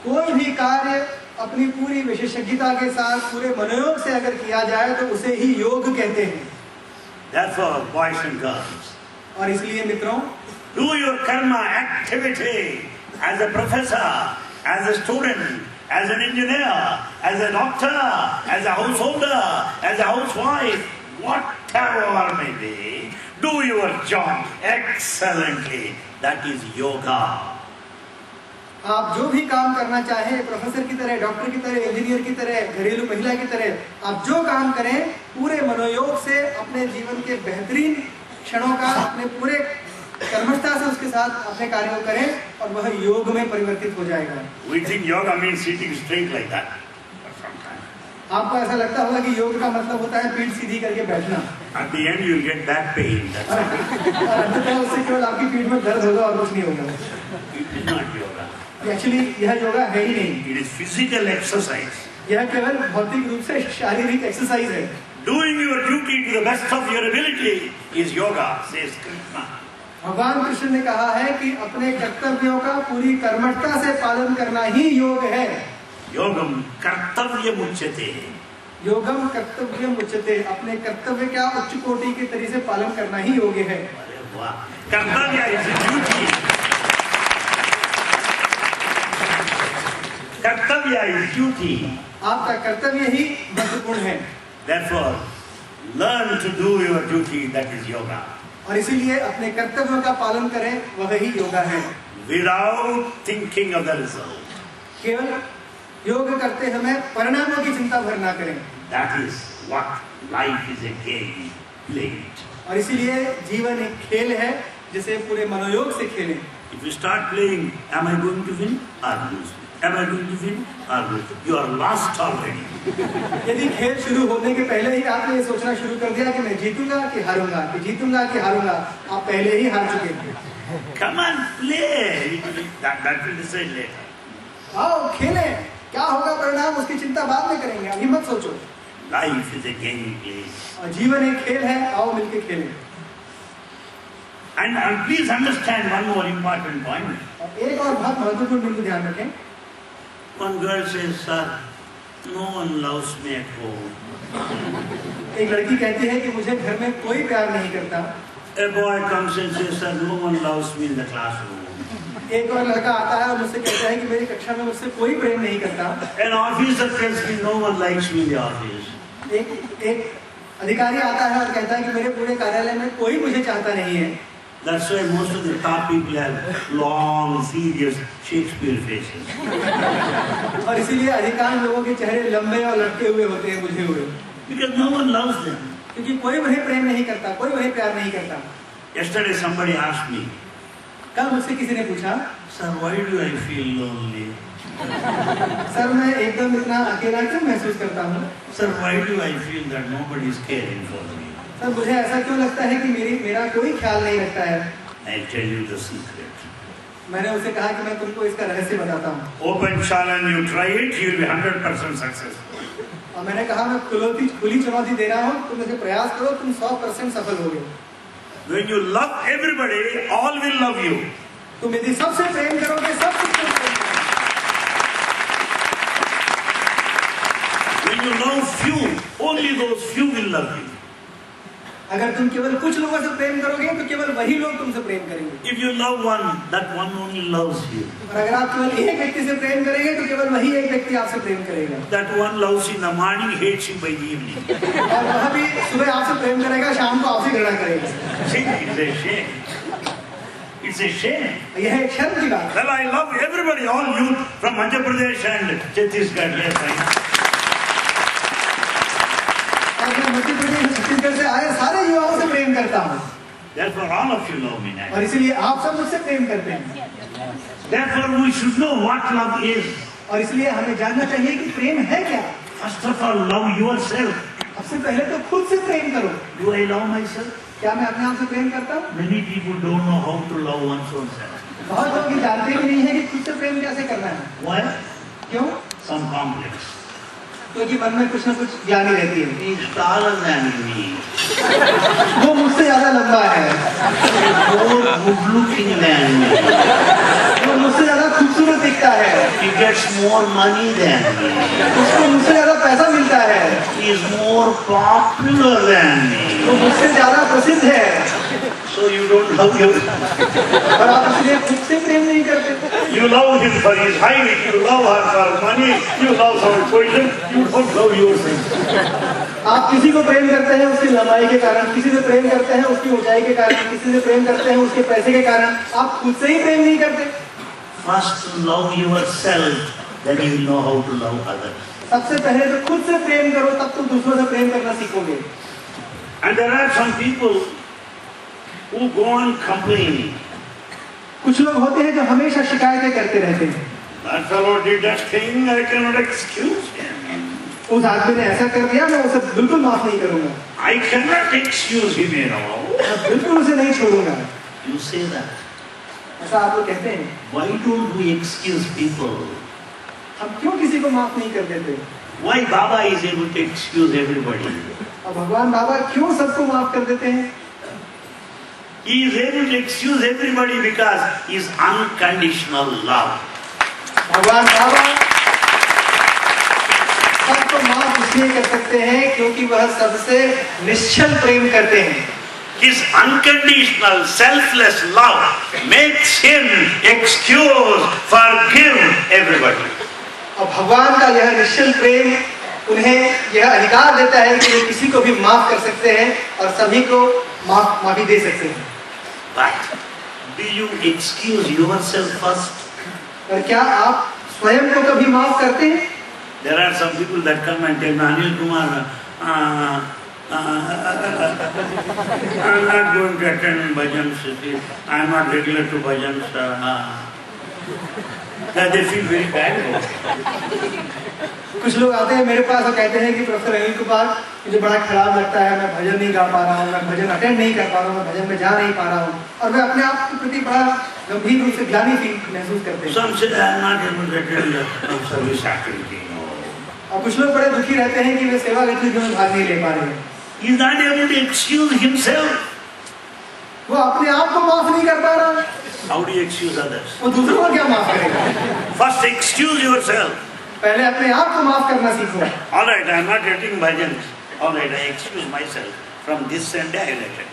कोई भी कार्य अपनी पूरी विशेषज्ञता के साथ पूरे मनोयोग से अगर किया जाए तो उसे ही योग कहते हैं। Therefore, boys and girls, और इसलिए मित्रों, do your karma activity as a professor, as a student, as an engineer, as a doctor, as a householder, as a housewife, whatever may be. Do your job excellently. That is yoga. आप जो भी काम करना चाहें, professor की तरह, doctor की तरह, इंजीनियर की तरह, घरेलू महिला की तरह, आप जो काम करें पूरे मनोयोग से अपने जीवन के बेहतरीन क्षणों का अपने पूरे कर्मठता से उसके साथ अपने कार्य को करें और वह योग में परिवर्तित हो जाएगा। We think yoga means sitting straight like that. आपको ऐसा लगता होगा कि योग का मतलब होता है पीठ सीधी करके बैठना। At the end, you'll get back pain. That's और all. अंततः उससे केवल आपकी पीठ में दर्द होगा और कुछ नहीं होगा। It is not yoga. Actually यह योगा है ही नहीं, It is physical exercise. यह केवल भौतिक रूप से शारीरिक एक्सरसाइज है। Doing your duty to the best of your ability is yoga, says Krishna. भगवान कृष्ण ने कहा है कि अपने कर्तव्यों का पूरी कर्मठता से पालन करना ही योग है। Yogam kartavyam uchyate. योगम कर्तव्यम उच्यते, अपने कर्तव्य का उच्च कोटि के तरीके से पालन करना ही योग है। अरे वाह, कर्तव्य is a duty. कर्तव्य is duty. आपका कर्तव्य ही महत्वपूर्ण है। Therefore, learn to do your duty. That is yoga. और इसीलिए अपने कर्तव्यों का पालन करें, वह ही योगा है। Without thinking of the result. केवल योग करते समय परिणामों की चिंता भर ना करें। That is what life is a game. Play it. और इसीलिए जीवन एक खेल है जिसे पूरे मनोयोग से खेलें। If you start playing, am I going to win or lose? Am I going to win or lose? You are lost already. यदि खेल शुरू होने के पहले ही आपने ये सोचना शुरू कर दिया कि मैं जीतूंगा कि हारूंगा, कि जीतूंगा कि हारूंगा, आप पहले ही हार चुके हैं। Come on, play. That will decide later. आओ खेलें, क्या होगा परिणाम उसकी चिंता बाद में करेंगे, अभी मत सोचो। Life is a game you play. और जीवन एक खेल है, आओ मिलके खेलें। And please understand one more important point. और एक और बहुत महत्वपूर्ण बिंदु ध्यान रखें। One girl says, "Sir, no one loves me at home." एक लड़की कहती है कि मुझे घर में कोई प्यार नहीं करता। A boy comes and says, "Sir, no one loves me in the classroom." एक और लड़का आता है और मुझसे कहता है कि मेरी कक्षा में मुझसे कोई प्रेम नहीं करता। An officer tells me, "No one likes me in the office." एक अधिकारी आता है और कहता है कि मेरे पूरे कार्यालय में कोई मुझे चाहता नहीं है। That's why most of the top people have long, serious Shakespeare faces. और इसीलिए अधिकांश लोगों के चेहरे लंबे और लटके हुए होते हैं, बुझे हुए, Because no one loves them. क्योंकि कोई उन्हें प्रेम नहीं करता, कोई उन्हें प्यार नहीं करता। Yesterday somebody asked me, कल मुझसे किसी ने पूछा, "Sir, why do I feel lonely?" Sir मैं एकदम इतना अकेला क्यों महसूस करता हूँ? "Sir, why do I feel that nobody is caring for me?" Sir मुझे ऐसा क्यों लगता है कि मेरा कोई ख्याल नहीं रखता है? I'll tell you the secret. मैंने उसे कहा कि मैं तुमको इसका रहस्य बताता हूँ। Open challenge, you try it, you'll be 100% successful. और मैंने कहा मैं खुली चुनौती दे रहा हूँ, तुम इसे प्रयास करो, तुम 100% सफल होगे। When you love everybody, all will love you. तुम यदि सबसे प्रेम करोगे, सब तुमसे प्रेम करेंगे। When you love few, only those few will love you. अगर तुम केवल कुछ लोगों से प्रेम करोगे तो केवल वही लोग तुमसे प्रेम करेंगे। If you love one, that one only loves you. और अगर आप केवल एक व्यक्ति से प्रेम करेंगे तो केवल वही एक व्यक्ति आपसे प्रेम करेगा। That one loves you in the morning, hates you by the evening. और वह भी सुबह आपसे प्रेम करेगा, शाम को आपसे घृणा करेगा। See, it's a shame. It's a shame. यह एक शर्म की बात है। Well, I love everybody, all youth from Madhya Pradesh and Chhattisgarh. Yes, I know. और मैं मध्य प्रदेश छत्तीसगढ़ से आए सारे युवाओं से प्रेम करता हूँ। Therefore, all of you love me now. और इसीलिए आप सब मुझसे प्रेम करते हैं। Therefore, we should know what love is. और इसलिए हमें जानना चाहिए कि प्रेम है क्या। First of all, love yourself. सबसे पहले तो खुद से प्रेम करो। Do I love myself? क्या मैं अपने आप से प्रेम करता हूँ? Many people don't know how to love one's own self. बहुत लोग ये जानते ही नहीं है कि खुद से प्रेम कैसे करना है। Why? क्यों? Some complex. क्योंकि मन में कुछ न कुछ ज्ञानी रहती है। He is taller than me. वो मुझसे ज्यादा लंबा है। More good looking than me. वो मुझसे ज्यादा खूबसूरत दिखता है। He gets more money than me. उसको मुझसे ज्यादा पैसा मिलता है। He is more popular than me. वो मुझसे ज्यादा प्रसिद्ध है। So you don't love yourself. और आप इसलिए खुद से प्रेम नहीं करते। You love him for his height, you love her for money, you love some position, you don't love yourself. आप किसी को प्रेम करते हैं उसकी लंबाई के कारण, किसी से प्रेम करते हैं उसकी ऊंचाई के कारण, किसी से प्रेम करते हैं उसके पैसे के कारण, आप खुद से ही प्रेम नहीं करते। First love yourself, then you will know how to love others. सबसे पहले तो खुद से प्रेम करो, तब तुम दूसरों से प्रेम करना सीखोगे। And there are some people who go on complaining. कुछ लोग होते हैं जो हमेशा शिकायतें करते रहते हैं। That fellow did that thing, I cannot excuse him. उस आदमी ने ऐसा कर दिया, मैं उसे बिल्कुल माफ नहीं करूंगा। I cannot excuse him, you know. मैं बिल्कुल उसे नहीं छोड़ूंगा। You say that. ऐसा आप लोग कहते हैं। Why don't we excuse people? हम क्यों किसी को माफ नहीं कर देते? Why Baba is able to excuse everybody? और भगवान बाबा क्यों सबको माफ कर देते हैं? He is able to excuse everybody because his unconditional love. भगवान बाबा सबको माफ इसलिए कर सकते हैं क्योंकि वह सबसे निश्चल प्रेम करते हैं। His unconditional, selfless love makes him excuse, forgive everybody. और भगवान का यह निश्चल प्रेम उन्हें यह अधिकार देता है कि वे किसी को भी माफ कर सकते हैं और सभी को माफी दे सकते हैं। But do you excuse yourself first? और क्या आप स्वयं को कभी माफ करते हैं? There are some people that come and tell me, Anil Kumar, I'm not going to attend bhajans. I'm not regular to bhajans. They feel very bad. कुछ लोग आते हैं मेरे पास और कहते हैं कि प्रोफेसर अनिल कुमार मुझे बड़ा खराब लगता है, मैं भजन नहीं गा पा रहा हूँ, मैं भजन अटेंड नहीं कर पा रहा हूँ, मैं भजन में जा नहीं पा रहा हूँ और मैं अपने आप के प्रति बड़ा गंभीर रूप से ग्लानि महसूस करते हैं। Some say I'm not able to attend the service activity. और कुछ लोग बड़े दुखी रहते हैं कि वे सेवा गतिविधियों में भाग नहीं ले पा रहे हैं। He is not able to excuse himself. वो अपने आप को माफ नहीं कर पा रहा। How do you excuse others? वो दूसरों को क्या माफ करेगा? First excuse yourself. पहले अपने आप को माफ करना सीखो। All right, I'm not attending bhajans. All right, I excuse myself. From this Sunday I will attend.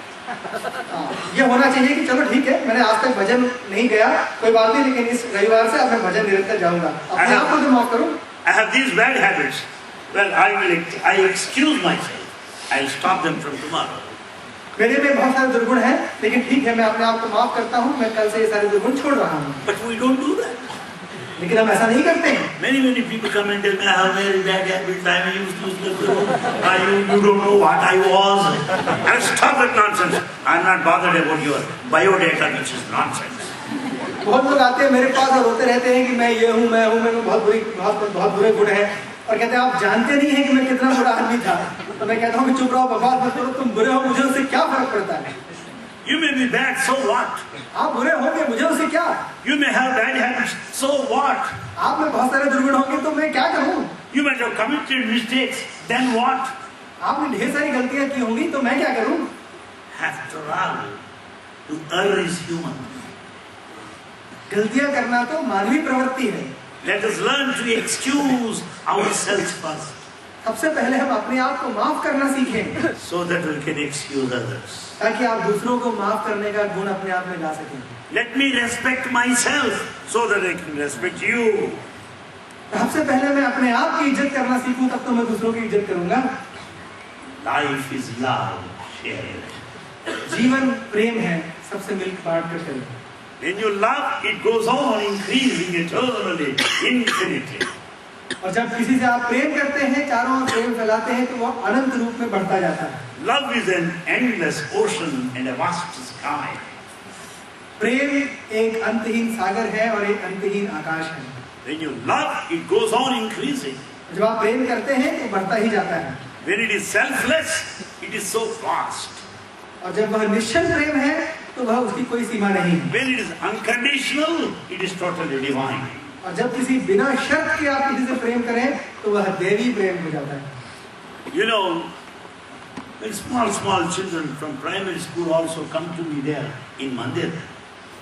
ये होना चाहिए कि चलो ठीक है, मैंने आज तक भजन नहीं गया, कोई बात नहीं, लेकिन इस रविवार से अब मैं भजन निरंतर जाऊंगा। अपने आप को तो माफ करो। I have these bad habits. Well, I excuse myself. I'll stop them from tomorrow. मेरे में बहुत सारे दुर्गुण हैं, लेकिन ठीक है मैं अपने आप को माफ करता हूँ, मैं कल से ये सारे दुर्गुण छोड़ रहा हूँ। But we don't do that. लेकिन हम ऐसा नहीं करते हैं। Many people come and tell me I have very bad habits. I am useless. You don't know what I was. I'll stop that nonsense. I'm not bothered about your biodata, which is nonsense. बहुत लोग आते हैं मेरे पास और रोते रहते हैं कि मैं ये हूँ, मैं हूँ, मेरे में बहुत बुरे गुण हैं और कहते हैं आप जानते नहीं हैं कि मैं कितना बुरा आदमी था। तो मैं कहता हूँ कि चुप रहो, बकवास मत करो, तुम बुरे हो, मुझे उससे क्या फर्क पड़ता है? You may be bad, so what? आप बुरे होंगे, मुझे उससे क्या? You may have bad habits, so what? आप में बहुत सारे दुर्गुण होंगे तो मैं क्या करूँ? You might have committed mistakes, then what? आपने ढेर सारी गलतियाँ की होंगी तो मैं क्या करूँ? After all, to err is human. गलतियाँ करना तो मानवीय प्रवृत्ति है। Let us learn to excuse ourselves first. सबसे पहले हम अपने आप को माफ करना सीखें, so that we can excuse others. ताकि आप दूसरों को माफ करने का गुण अपने आप में ला सकें। Let me respect myself so that I can respect you. सबसे पहले मैं अपने आप की इज्जत करना सीखूं, तब तो मैं दूसरों की इज्जत करूंगा। Life is love shared. जीवन प्रेम है, सबसे मिल बांट कर चलें। When you love, it goes on increasing eternally, infinitely. और जब किसी से आप प्रेम करते हैं, चारों ओर प्रेम फैलाते हैं, तो वो अनंत रूप में बढ़ता जाता है। Love is an endless ocean and a vast sky. प्रेम एक अंतहीन सागर है और एक अंतहीन आकाश है। When you love, it goes on increasing. जब आप प्रेम करते हैं तो बढ़ता ही जाता है। When it is selfless, it is so vast. और जब वह निश्चल प्रेम है तो वह उसकी कोई सीमा नहीं है। When it is unconditional, it is totally divine. और जब किसी बिना शर्त के आप किसी से प्रेम करें तो वह देवी प्रेम हो जाता है। You know, when small children from primary school also come to me there in Mandir.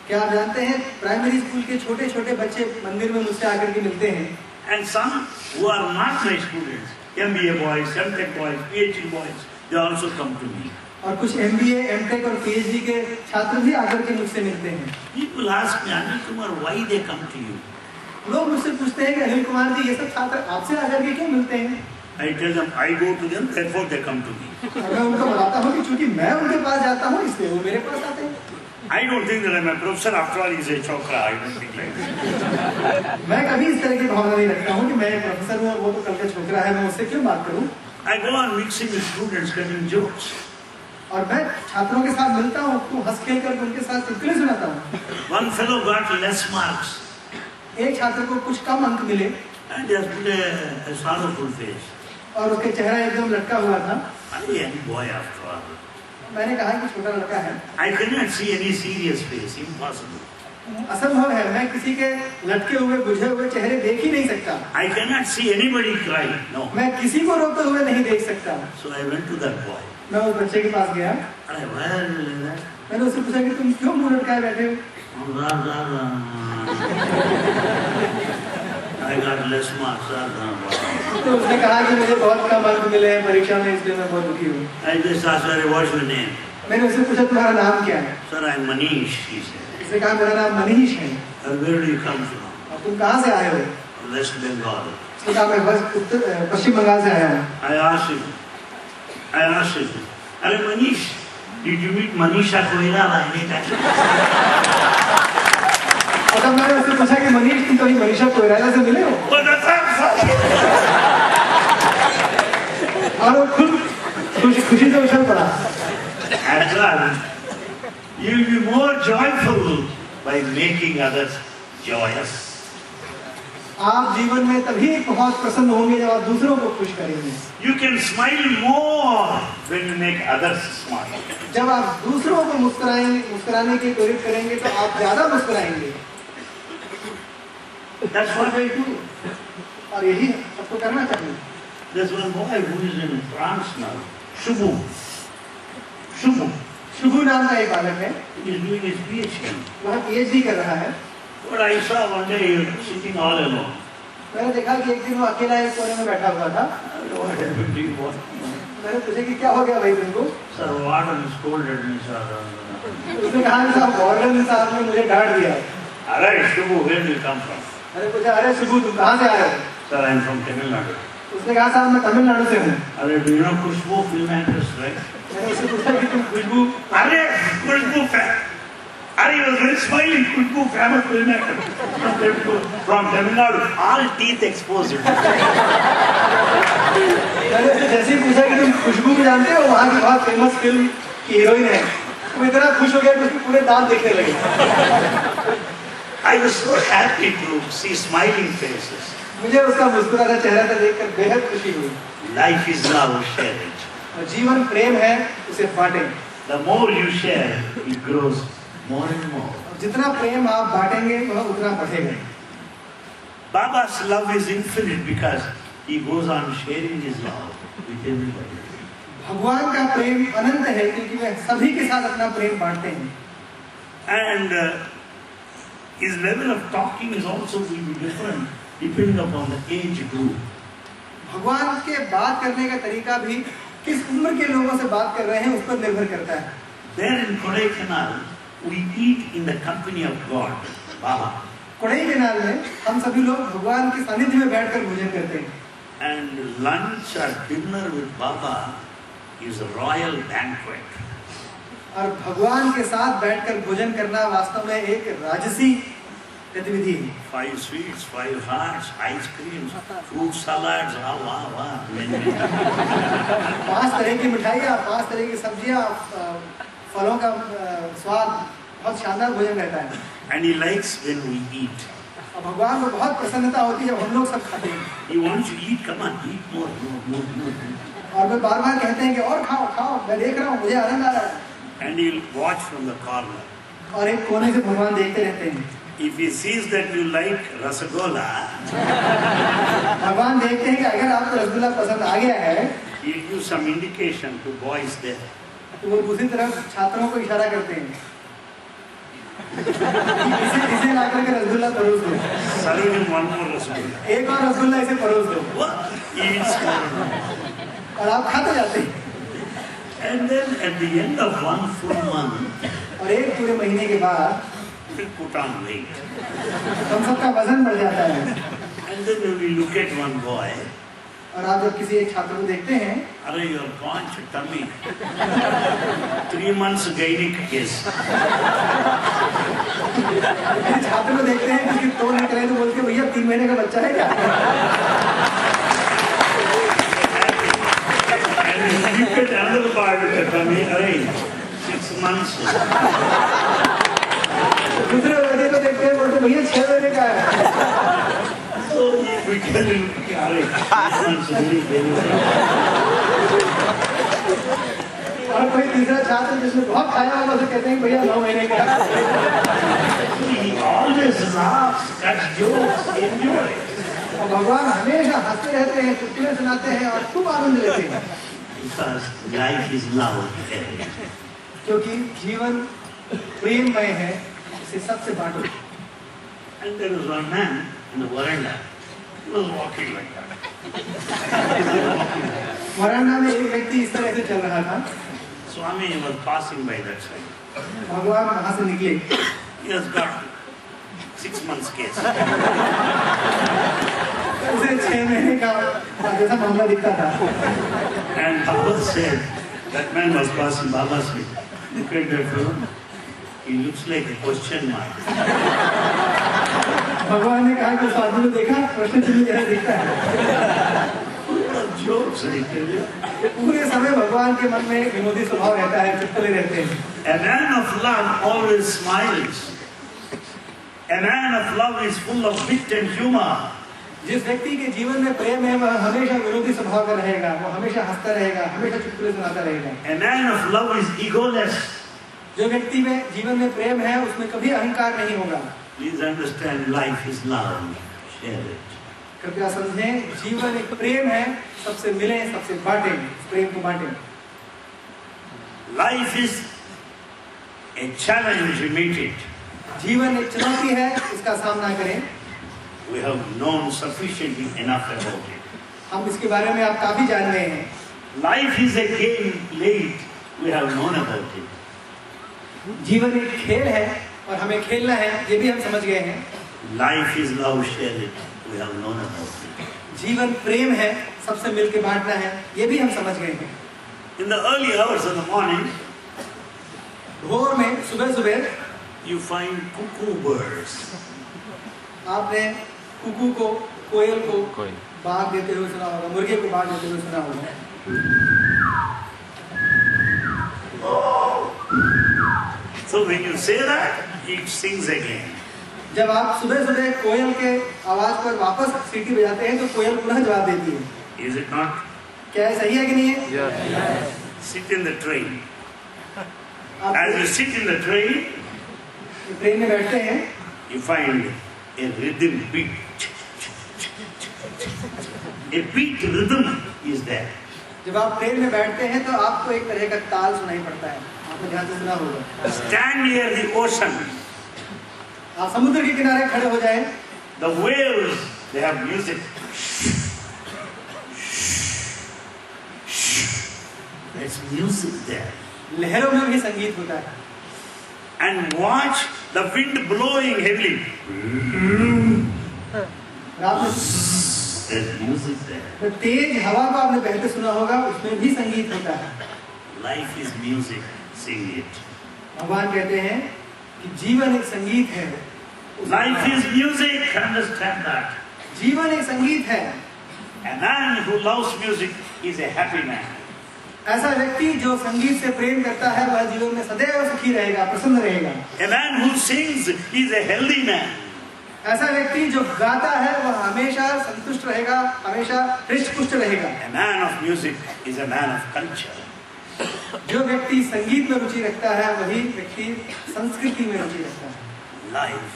क्या आप जानते हैं प्राइमरी स्कूल के छोटे छोटे बच्चे मंदिर में मुझसे आकर के मिलते हैं। And some who are not my students, MBA boys, MTech boys, PhD boys, they also come to me. और कुछ MBA, MTech और PhD के छात्र भी आकर के मुझसे मिलते हैं। People ask me, Anil Kumar, why they come to you? लोग मुझसे पूछते हैं कि अनिल कुमार जी ये सब छात्र आपसे आकर के क्यों मिलते हैं? I tell them, I go to them, therefore they come to me. और मैं उनको बताता हूँ कि चूंकि मैं उनके पास जाता हूँ इसलिए वो मेरे पास आते हैं। I don't think that I'm a professor, after all he's a chokra, I don't think like that. मैं कभी इस तरह की भावना नहीं रखता हूँ कि मैं प्रोफेसर हूँ, वो तो कल का छोकरा है, मैं उससे क्यों बात करूँ? I go on mixing with students, cutting jokes. और मैं छात्रों के साथ मिलता हूँ, तो हंस खेल कर उनके साथ चुटकुले सुनाता हूँ। One fellow got less marks. एक छात्र को कुछ कम अंक मिले And he has put a sorrowful face. और उसके चेहरा एकदम लटका हुआ था। I'm a young boy after all. मैंने कहा कि छोटा लड़का है, I cannot see any serious face. Impossible. असंभव है, मैं किसी के लटके हुए बुझे हुए चेहरे देख ही नहीं सकता। I cannot see anybody cry. No. मैं किसी को रोते हुए नहीं देख सकता। So I went to that boy. मैं उस बच्चे के पास गया, अरे why are you like that? मैंने उससे पूछा कि तुम क्यों मुंह लटकाए बैठे हो? I got less marks. तो उसने कहा कि मुझे बहुत कम अंक मिले हैं परीक्षा में, इसलिए मैं बहुत दुखी हूँ। I just asked her, what's your name? मैंने उससे पूछा तुम्हारा नाम क्या है? Sir, I'm Manish, he said. उसने कहा मेरा नाम मनीष है। Where do you come from? और तुम कहाँ से आए हो? West Bengal. उसने कहा मैं पश्चिम बंगाल से आया हूँ। I asked him, अरे Manish, did you meet Manisha Koirala anytime? और तब मैंने उससे पूछा कि मनीष तुम कभी मनीषा कोइराला से मिले हो? और वो खुद खुशी से उछल पड़ा। You'll be more joyful by making others joyous. आप जीवन में तभी बहुत प्रसन्न होंगे जब आप दूसरों को खुश करेंगे। You can smile more when you make others smile. जब आप दूसरों को मुस्कुराने की प्रेरित करेंगे तो आप ज्यादा मुस्कुराएंगे। That's what I do. और यही सबको करना चाहिए। There's one boy who is in France now, Shubhu. Shubhu नाम का एक बालक है, He is doing his PhD. वह PhD कर रहा है। But I saw one day he was sitting all alone. मैंने देखा कि एक दिन वो अकेला एक कोने में बैठा हुआ था। What happened to you? मैंने पूछा कि क्या हो गया भाई तुमको? Sir, warden scolded me, sir. उसने कहा कि साहब वार्डन साहब ने मुझे डांट दिया। Alright, Shubhu, where do you come from? मैंने पूछा अरे शुभू तुम कहाँ से आए हो? Sir, I am from Tamil Nadu. उसने कहा साहब मैं तमिलनाडु से हूँ। अरे do you know Khushbu film actress, right? मैंने उससे पूछा कि तुम खुशबू अरे Khushbu fan. अरे he was very smiling. Khushbu famous film actor from Tamil Nadu. All teeth exposed. मैंने उससे जैसे ही पूछा कि तुम खुशबू को जानते हो, वहाँ की बहुत फेमस फिल्म की हीरोइन है, वो इतना खुश हो गया कि उसके पूरे दांत दिखने लगे। I was so happy to see smiling faces. मुझे उसका मुस्कुराता चेहरा देखकर बेहद खुशी हुई। Life is now shared. और जीवन प्रेम है, उसे बांटें। The more you share, it grows more and more. जितना प्रेम आप बांटेंगे वह उतना बढ़ेगा। Baba's love is infinite because he goes on sharing his love with everybody. भगवान का प्रेम अनंत है क्योंकि वह सभी के साथ अपना प्रेम बांटते हैं। And his level of talking is also will be different depending upon the age group. भगवान के बात करने का तरीका भी किस उम्र के लोगों से बात कर रहे हैं उस पर निर्भर करता है। There in Kodaikanal, we eat in the company of God, Baba. Kodaikanal में हम सभी लोग भगवान के सानिध्य में बैठकर भोजन करते हैं। And lunch or dinner with Baba is a royal banquet. और भगवान के साथ बैठकर भोजन करना वास्तव में एक राजसी गतिविधि है। 5 sweets, 5 hearts, ice creams, fruit salads, wow. 5 तरह की मिठाइयाँ, 5 तरह की सब्जियाँ, फलों का स्वाद, बहुत शानदार भोजन रहता है। And he likes when we eat. और भगवान को बहुत प्रसन्नता होती है जब हम लोग सब खाते हैं। He wants you to eat, come on, eat more. और वे बार-बार कहते हैं कि और खाओ, मैं देख रहा हूँ, मुझे आनंद आ रहा है। And he'll watch from the corner. और एक कोने से भगवान देखते रहते हैं। If he sees that you like rasagola, भगवान देखते हैं कि अगर आपको रसगुल्ला पसंद आ गया है, he'll give some indication to boys there. तो वो दूसरी तरफ छात्रों को इशारा करते हैं। इसे ला करके रसगुल्ला परोस दो। Serve him one more rasgulla. एक और रसगुल्ला इसे परोस दो। What? He eats more. और आप खाते जाते हैं। And then at the end of one full month, और एक पूरे महीने के बाद we put on weight. हम सबका वजन बढ़ जाता है। And then when we look at one boy, और आप जब किसी एक छात्र को देखते हैं, अरे your paunch, tummy, 3 months gaining case. छात्र को देखते हैं कि तो निकले तो बोलते हैं भैया 3 महीने का बच्चा है क्या? And you get another part of the tummy, अरे 6 months. दूसरे बच्चे को देखते हैं बोलते भैया 6 महीने का है। So we tell him, अरे 6 months really very well. और कोई तीसरा छात्र जिसने बहुत खाया होगा तो कहते हैं कि भैया 9 महीने का। He always laughs, cracks jokes, enjoys. और भगवान हमेशा हंसते रहते हैं, चुटकुले सुनाते हैं और खूब आनंद लेते हैं, Because life is love. क्योंकि जीवन प्रेममय है, इसे सबसे बांटो। And there was one man in the veranda. He was walking like that. वरांडा में एक व्यक्ति इस तरह से चल रहा था। Swami was passing by that side. भगवान वहां से निकले। He has got 6 months case. उसे 6 महीने का जैसा मामला दिखता था। And Baba said, that man was passing. Baba said, look at that fellow. He looks like a question mark. भगवान ने कहा कि उस आदमी को देखा, प्रश्न चिन्ह जैसा दिखता है। Jokes, I tell you. पूरे समय भगवान के मन में विनोदी स्वभाव रहता है, चुटकुले रहते हैं। A man of love always smiles. A man of love is full of wit and humor. जिस व्यक्ति के जीवन में प्रेम है वह हमेशा विनोदी स्वभाव का रहेगा, वो हमेशा हंसता रहेगा, हमेशा चुटकुले सुनाता रहेगा। A man of love is egoless. जो व्यक्ति में जीवन में प्रेम है उसमें कभी अहंकार नहीं होगा। Please understand, life is love. Share it. कृपया समझें, जीवन एक प्रेम है, सबसे मिलें, सबसे बांटें, इस प्रेम को बांटें। Life is a challenge, we meet it. जीवन एक चुनौती है, इसका सामना करें। We have known sufficiently enough about it. हम इसके बारे में आप काफी जान गए हैं। Life is a game played. We have known about it. जीवन एक खेल है और हमें खेलना है, ये भी हम समझ गए हैं। Life is love, share it. We have known about it. जीवन प्रेम है, सबसे मिलके बांटना है, ये भी हम समझ गए हैं। In the early hours of the morning, भोर में सुबह सुबह you find cuckoo birds. आपने कुकू को, कोयल को बाग देते हुए सुना होगा, मुर्गे को बाग देते हुए सुना होगा। So when you say that, it sings again. जब आप सुबह सुबह कोयल के आवाज पर वापस सीटी बजाते हैं तो कोयल पुनः जवाब देती है। Is it not? क्या ये सही है कि नहीं है? Sit in the train. आप As you sit in the train, train में बैठते हैं, you find a rhythm beat. A beat rhythm is there. जब आप ट्रेन में बैठते हैं तो आपको एक तरह का ताल सुनाई पड़ता है, आपने ध्यान से सुना होगा। Stand near the ocean. आप समुद्र के किनारे खड़े हो जाएं, The waves, they have music. There's music there. लहरों में भी संगीत होता है। And watch the wind blowing heavily. रात में There's music there. तो तेज हवा को आपने बहते सुना होगा, उसमें भी संगीत होता है। Life is music. Sing it. भगवान कहते हैं कि जीवन एक संगीत है। Life is music. Understand that. जीवन एक संगीत है। A man who loves music is a happy man. ऐसा व्यक्ति जो संगीत से प्रेम करता है वह जीवन में सदैव सुखी रहेगा, प्रसन्न रहेगा। A man who sings is a healthy man. ऐसा व्यक्ति जो गाता है वह हमेशा संतुष्ट रहेगा, हमेशा हृष्ट पुष्ट रहेगा। A man of music is a man of culture. जो व्यक्ति संगीत में रुचि रखता है वही व्यक्ति संस्कृति में रुचि रखता है। Life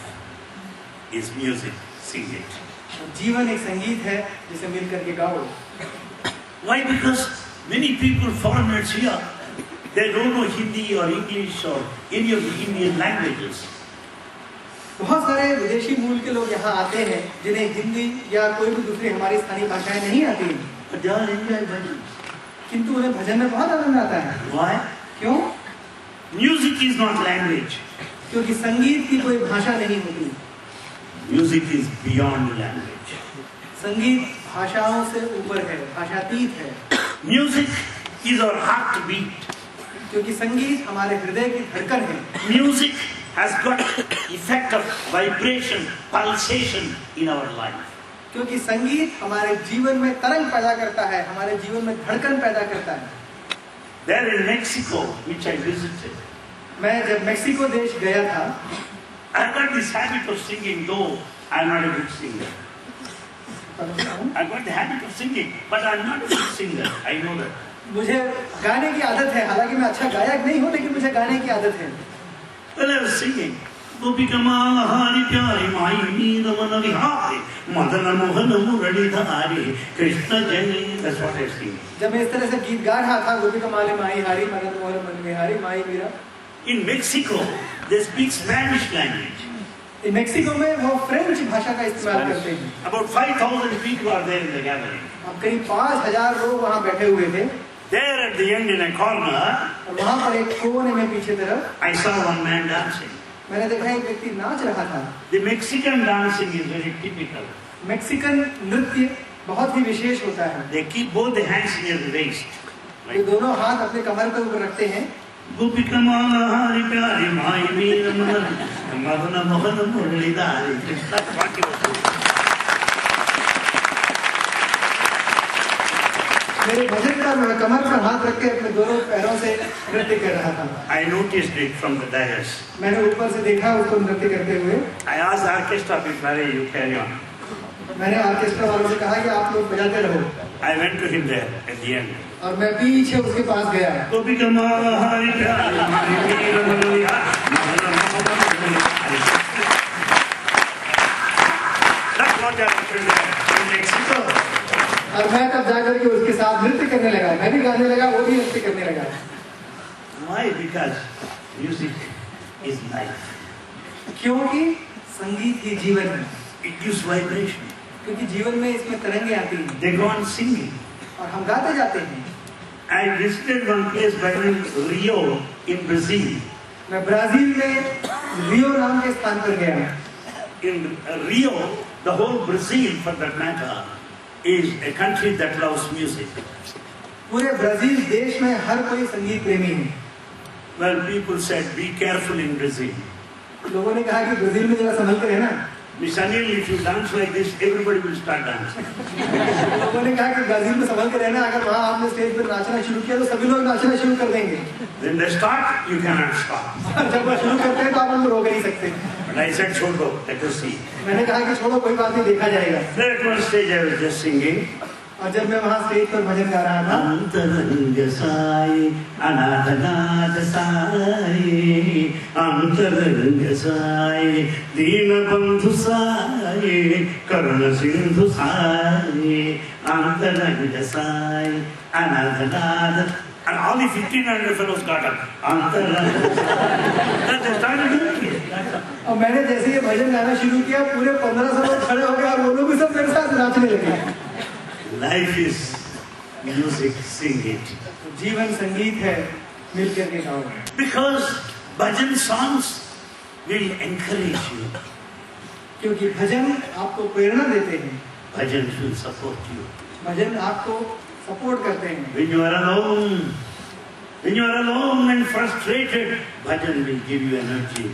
is music. Sing it. जीवन एक संगीत है जिसे मिलकर के गाओ। Why? Because many people, foreigners here, they don't know Hindi or English or any of the Indian languages. बहुत सारे विदेशी मूल के लोग यहाँ आते हैं जिन्हें हिंदी या कोई भी दूसरी हमारी स्थानीय भाषाएं नहीं आती, But they all enjoy bhajan. किंतु उन्हें भजन में बहुत आनंद आता है। Why? क्यों? Music is not language. क्योंकि संगीत की कोई भाषा नहीं होती। Music is beyond language. संगीत भाषाओं से ऊपर है, भाषातीत है। Music is our heartbeat. क्योंकि संगीत हमारे हृदय की धड़कन है। Music has got effect of vibration, pulsation in our life. क्योंकि संगीत हमारे जीवन में तरंग पैदा करता है, हमारे जीवन में धड़कन पैदा करता है। There in Mexico, which I visited, मैं जब मेक्सिको देश गया था, I got this habit of singing, though I'm not a good singer. I got the habit of singing, but I'm not a good singer. I know that. मुझे गाने की आदत है, हालांकि मैं अच्छा गायक नहीं हूँ, लेकिन मुझे गाने की आदत है। Well, I was singing. Gopika Mala Hari Pyari Mai Meera Mana Vihari Madana Mohana Murali Dhari Krishna Jai. That's what I sing. जब मैं इस तरह से गीत गा रहा था, गोपिका माले माई हारी मदन मोहन मन विहारी माई Meera. In Mexico, they speak Spanish language. Mexico में वो फ्रेंच भाषा का इस्तेमाल करते हैं। About 5,000 people are there in the gathering. अब करीब 5,000 लोग वहाँ बैठे हुए थे। There at the end in a corner, और वहाँ पर एक कोने में पीछे तरफ I saw one man dancing. मैंने देखा एक व्यक्ति नाच रहा था। The Mexican dancing is very typical. Mexican नृत्य बहुत ही विशेष होता है। They keep both the hands near the waist. ये दोनों हाथ अपने कमर के ऊपर रखते हैं। Gopika Mala Hari Pyari Mai Meera Madana Mohana Murali Dhari. That's what he was doing. मेरे भजन का मैं कमर पर हाथ रख के अपने दोनों पैरों से नृत्य कर रहा था। I noticed it from the dais. मैंने ऊपर से देखा उसको नृत्य करते हुए। I asked the orchestra people, you carry on. मैंने ऑर्केस्ट्रा वालों से कहा कि आप लोग बजाते रहो। I went to him there at the end. और मैं पीछे उसके पास गया। Gopika Mala Hari Pyari Mai Meera Madana Mohana Murali Dhari. That's what I did there in Mexico. और मैं तब जाकर के उसके साथ नृत्य करने लगा। मैं भी गाने लगा, वो भी नृत्य करने लगा। Why? Because music is life. क्योंकि संगीत ही जीवन है। It gives vibration. क्योंकि जीवन में इसमें तरंगे आती हैं। They go on singing. और हम गाते जाते हैं। I visited one place by the name Rio in Brazil. मैं ब्राजील में रियो नाम के स्थान पर गया। In Rio, the whole Brazil, for that matter, is a country that loves music. पूरे ब्राजील देश में हर कोई संगीत प्रेमी है। Well, people said, be careful in Brazil. लोगों ने कहा कि ब्राजील में जरा संभल कर रहना। Miss Anil, if you dance like this, everybody will start dancing. लोगों ने कहा कि ब्राजील में संभल कर रहना, अगर वहाँ आपने स्टेज पर नाचना शुरू किया तो सभी लोग नाचना शुरू कर देंगे। When they start, you cannot stop. जब वो शुरू करते हैं तो आप उनको रोक नहीं सकते। But I said, छोड़ो, let us see. मैंने कहा कि छोड़ो, कोई बात नहीं, देखा जाएगा। There at one stage I was just singing. और जब मैं वहाँ स्टेज पर भजन गा रहा था, अंतरंग साई अनाथनाथ साई अंतरंग साई दीन बंधु साई करुण सिंधु साई अंतरंग Sai अनाथनाथ, and all the 1,500 fellows got up. अंतरंग Sai, they started doing it. और मैंने जैसे ये भजन गाना शुरू किया, पूरे 1500 लोग खड़े हो गए और वो लोग भी सब मेरे साथ नाचने लगे। Life is music, sing it. जीवन संगीत है, मिल करके गाओ। Because bhajan songs will encourage you. क्योंकि भजन आपको प्रेरणा देते हैं। Bhajan will support you. भजन आपको सपोर्ट करते हैं। When you are alone and frustrated, bhajan will give you energy.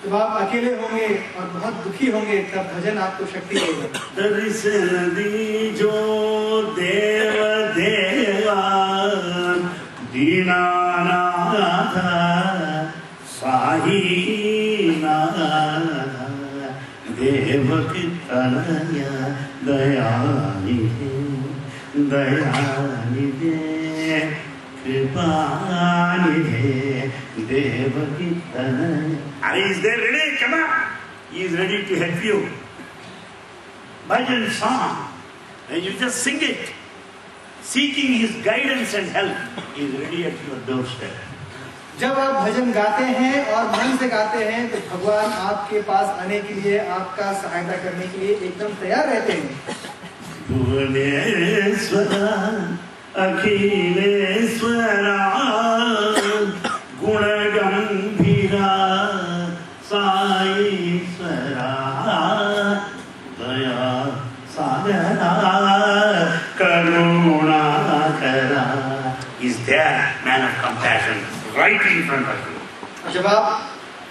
जब आप अकेले होंगे और बहुत दुखी होंगे, तब भजन आपको शक्ति देगा। दर्शन दीजो देव देवा दीनानाथ साही नाथ Devaki Tanaya दयानिधे दयानिधे कृपानिधे Devaki Tanaya. Is there ready? Come on. He is ready to help you. Bhajan song, and you just sing it, seeking his guidance and help. He is ready at your doorstep. जब आप भजन गाते हैं और मन से गाते हैं, तो भगवान आपके पास आने के लिए, आपका सहायता करने के लिए एकदम तैयार रहते हैं। भुवनेश्वरा अखिलेश्वरा गुण गंभीरा साईश्वरा दया सागरा करुणा करा। Is there man of compassion right in front of you? जब आप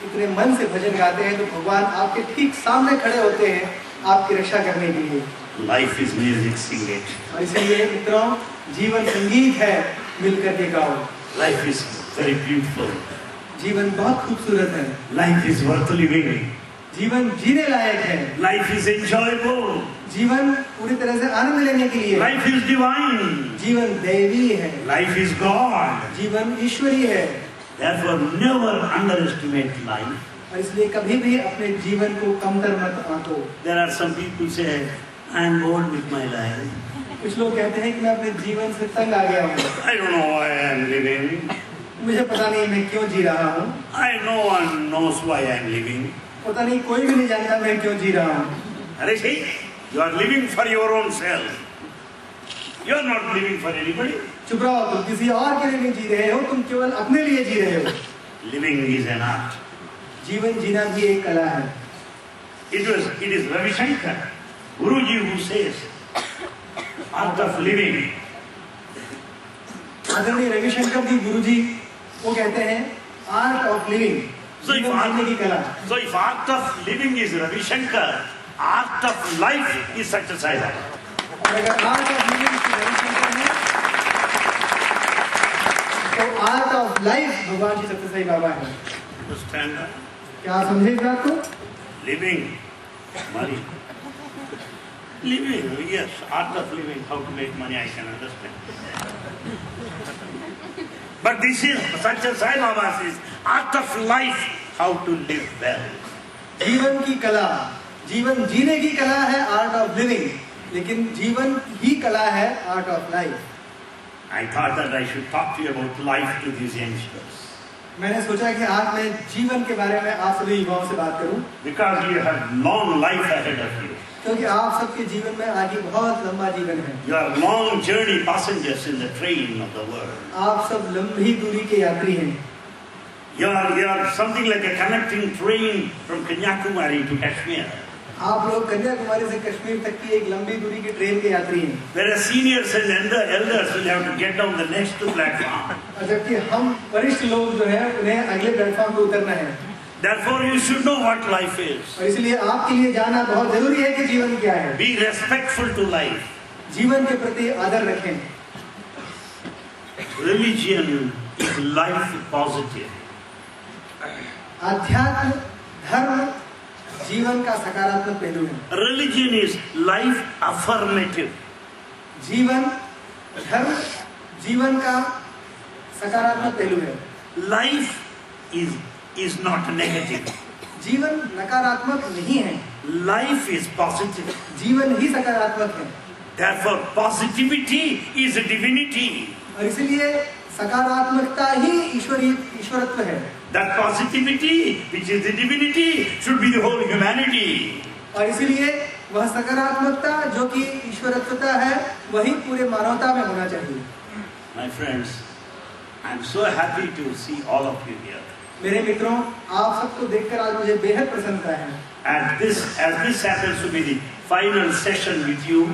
इतने मन से भजन गाते हैं, तो भगवान आपके ठीक सामने खड़े होते हैं आपकी रक्षा करने के लिए। Life is music, sing it. और इसलिए मित्रों, जीवन संगीत है, मिलकर के गाओ। Life is very beautiful. जीवन बहुत खूबसूरत है। Life is worth living. जीवन जीने लायक है। Life is enjoyable. जीवन पूरी तरह से आनंद लेने के लिए। Life is divine. जीवन दैवी है। Life is God. जीवन ईश्वरीय है। Therefore, never underestimate life. और इसलिए कभी भी अपने जीवन को कमतर मत आंको। There are some people say, I am bored with my life. कुछ लोग कहते हैं कि मैं अपने जीवन से तंग आ गया हूँ। I don't know why I am living. मुझे पता नहीं मैं क्यों जी रहा हूँ। No one knows why I am living. पता नहीं कोई भी नहीं जानता मैं क्यों जी रहा हूँ। अरे see, you are living for your own self. You are not living for anybody. चुप रहो, तुम किसी और के लिए नहीं जी रहे हो, तुम केवल अपने लिए जी रहे हो। Living is an art. जीवन जीना भी एक कला है। It is Ravi Shankar, Guruji, who says, art of living. आदरणीय रविशंकर जी गुरुजी वो कहते हैं आर्ट ऑफ लिविंग, जीवन जीने की कला। So if art of living is Ravi Shankar, art of life is Satya Sai Baba. और अगर आर्ट ऑफ लिविंग रविशंकर है तो आर्ट ऑफ लाइफ भगवान जी सत्य साई बाबा है। Understand that? क्या आप समझे इस बात को? Living, money. Living, yes, art of living, how to make money, I can understand. But this is, Satya Sai Baba says, art of life, how to live well. जीवन की कला, जीवन जीने की कला है आर्ट ऑफ लिविंग, लेकिन जीवन ही कला है art of life. I thought that I should talk to you about life to these youngsters. मैंने सोचा कि आज मैं जीवन के बारे में आप सभी युवाओं से बात करूं, Because you have long life ahead of you. क्योंकि आप सबके जीवन में आगे बहुत लंबा जीवन है। You are long journey passengers in the train of the world. आप सब लंबी दूरी के यात्री हैं। You are something like a connecting train from Kanyakumari to Kashmir. आप लोग कन्याकुमारी से कश्मीर तक की एक लंबी दूरी की ट्रेन के यात्री हैं। Whereas seniors and elders will have to get down the next platform. जबकि हम वरिष्ठ लोग जो हैं उन्हें अगले प्लेटफॉर्म पे उतरना है। Therefore, you should know what life is. और इसलिए आपके लिए जानना बहुत जरूरी है कि जीवन क्या है। Be respectful to life. जीवन के प्रति आदर रखें। Religion is life positive. आध्यात्म धर्म जीवन का सकारात्मक पहलू है। Religion is life affirmative. जीवन धर्म जीवन का सकारात्मक पहलू है। Life is not negative. जीवन नकारात्मक नहीं है। Life is positive. जीवन ही सकारात्मक है। Therefore, positivity is a divinity. और इसलिए सकारात्मकता ही ईश्वरत्व है। That positivity, which is the divinity, should be the whole humanity. और इसलिए वह सकारात्मकता जो कि ईश्वरत्वता है वही पूरे मानवता में होना चाहिए। My friends, I am so happy to see all of you here. मेरे मित्रों, आप सबको देखकर आज मुझे बेहद प्रसन्नता है। As this happens to be the final session with you,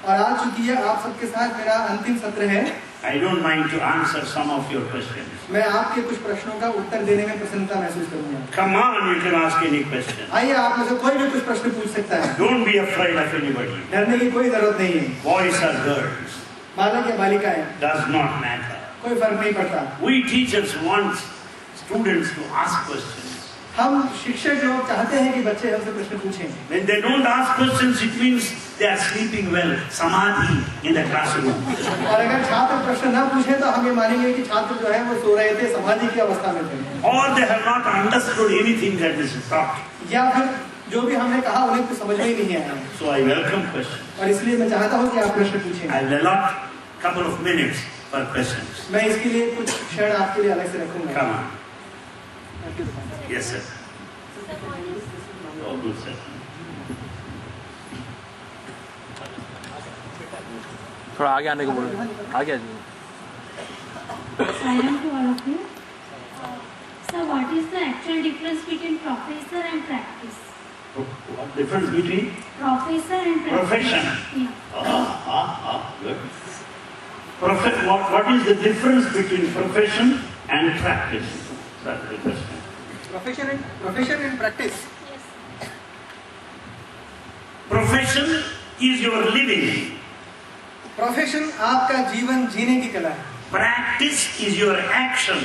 और आज चूंकि ये आप सबके साथ मेरा अंतिम सत्र है, I don't mind to answer some of your questions. मैं आपके कुछ प्रश्नों का उत्तर देने में प्रसन्नता महसूस करूंगा। Come on, you can ask any question. आइए, आप में से कोई भी कुछ प्रश्न पूछ सकता है। Don't be afraid of anybody. डरने की कोई जरूरत नहीं है। Boys or girls, बालक या बालिकाएं, does not matter. कोई फर्क नहीं पड़ता। We teachers want students to ask questions. हम शिक्षक लोग चाहते हैं कि बच्चे हमसे प्रश्न पूछें। When they don't ask questions, it means they are sleeping well, samadhi in the classroom. और अगर छात्र प्रश्न ना पूछे तो हम ये मानेंगे कि छात्र जो है वो सो रहे थे, समाधि की अवस्था में थे। Or they have not understood anything that is taught. या फिर जो भी हमने कहा उन्हें कुछ समझ में ही नहीं आया। So I welcome questions. और इसलिए मैं चाहता हूँ कि आप प्रश्न पूछें। I will allot couple of minutes for questions. मैं इसके लिए कुछ क्षण आपके लिए अलग से रखूंगा। Come on. Yes, sir. Oh, good, sir. थोड़ा आगे आने को बोलो, आगे आ जाओ। Silent to all of you. So, what is the actual difference between professor and practice? What difference between? Professor and practice. Profession. Yeah. Good. What is the difference between profession and practice? That's the question. Profession and practice. Yes. Profession is your living. Profession आपका जीवन जीने की कला है। Practice is your action.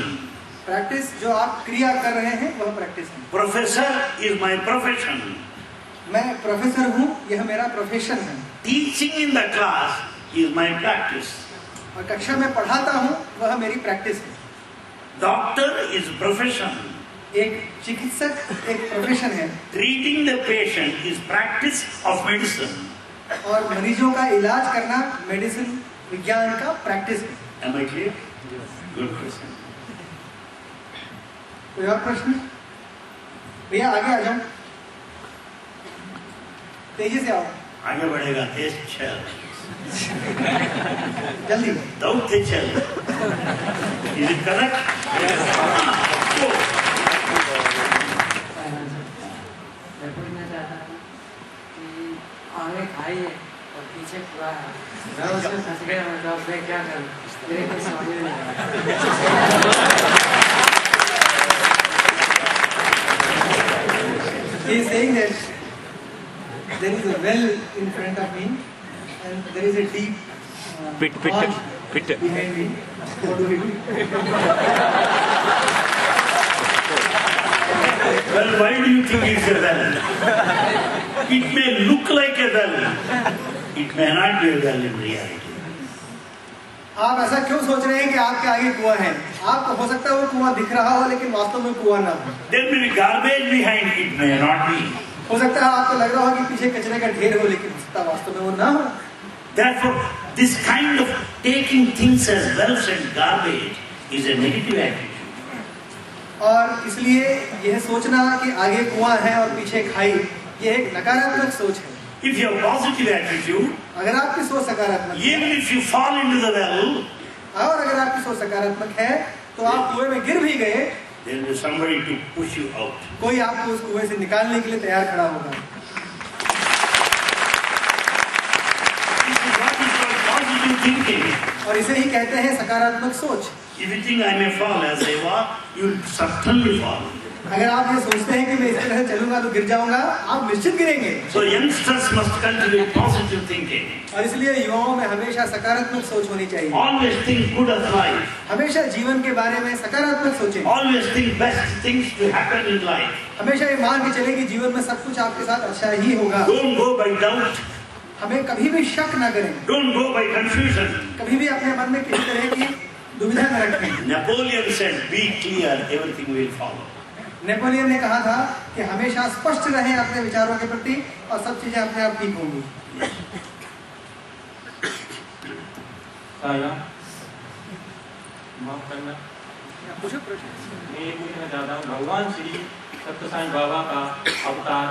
Practice जो आप क्रिया कर रहे हैं वह प्रैक्टिस है। Professor is my profession. मैं प्रोफेसर हूँ, यह मेरा प्रोफेशन है। Teaching in the class is my practice. और कक्षा में पढ़ाता हूँ, वह मेरी प्रैक्टिस है। Doctor is profession. एक चिकित्सक एक प्रोफेशन है। Treating the patient is practice of medicine. और मरीजों का इलाज करना मेडिसिन विज्ञान का प्रैक्टिस है। Am I clear? Good question. कोई और प्रश्न? भैया आगे आ जाओ, तेजी से आओ। आगे बढ़ेगा तेज चल, जल्दी। दौड़ते चल। Is it correct? Go. मैं पूछना चाहता हूँ कि आगे खाई है और पीछे खुला है, मैं उसमें फंस गया हूँ, तो अब मैं क्या करूँ? मेरे को समझ में नहीं आ रहा। He is saying that there is a well in front of me and there is a deep Pit. behind me. What do we do? Well, why do you think it's a well? It may look like a well. It may not be a well in reality. आप ऐसा क्यों सोच रहे हैं कि आपके आगे कुआं है? आपको हो सकता है वो कुआं दिख रहा हो लेकिन वास्तव में कुआं ना हो। There may be garbage behind it, may not be. हो सकता है आपको लग रहा हो कि पीछे कचरे का ढेर हो, लेकिन हो सकता है वास्तव में वो ना हो। Therefore, this kind of taking things as wells and garbage is a negative attitude. और इसलिए यह सोचना कि आगे कुआं है और पीछे खाई, यह एक नकारात्मक सोच है। If you have positive attitude, अगर आपकी सोच सकारात्मक है, even if you fall into the well, और अगर आपकी सोच सकारात्मक है तो आप कुएं में गिर भी गए, there will be somebody to push you out. कोई आपको उस कुएं से निकालने के लिए तैयार खड़ा होगा। This is what is called positive thinking. और इसे ही कहते हैं सकारात्मक सोच। If you think I may fall as I walk, you will certainly fall. अगर आप ये सोचते हैं कि मैं इस तरह चलूंगा तो गिर जाऊंगा, आप निश्चित गिरेंगे। So youngsters must cultivate positive thinking. और इसलिए युवाओं में हमेशा सकारात्मक सोच होनी चाहिए। Always think good of life. हमेशा जीवन के बारे में सकारात्मक सोचें। Always think best things to happen in life. हमेशा ये मान के चलें कि जीवन में सब कुछ आपके साथ अच्छा ही होगा। Don't go by doubt. हमें कभी भी शक न करें, Don't go by confusion. कभी भी अपने मन में किसी तरह की दुविधा न रखें। Napoleon said, "Be clear, everything will follow." Napoleon ने कहा था कि हमेशा स्पष्ट रहें अपने विचारों के प्रति और सब चीजें अपने आप ठीक होंगी। माफ करना, पूछो प्रश्न। मैं ये पूछना चाहता हूँ, भगवान श्री सत्य साईं बाबा का अवतार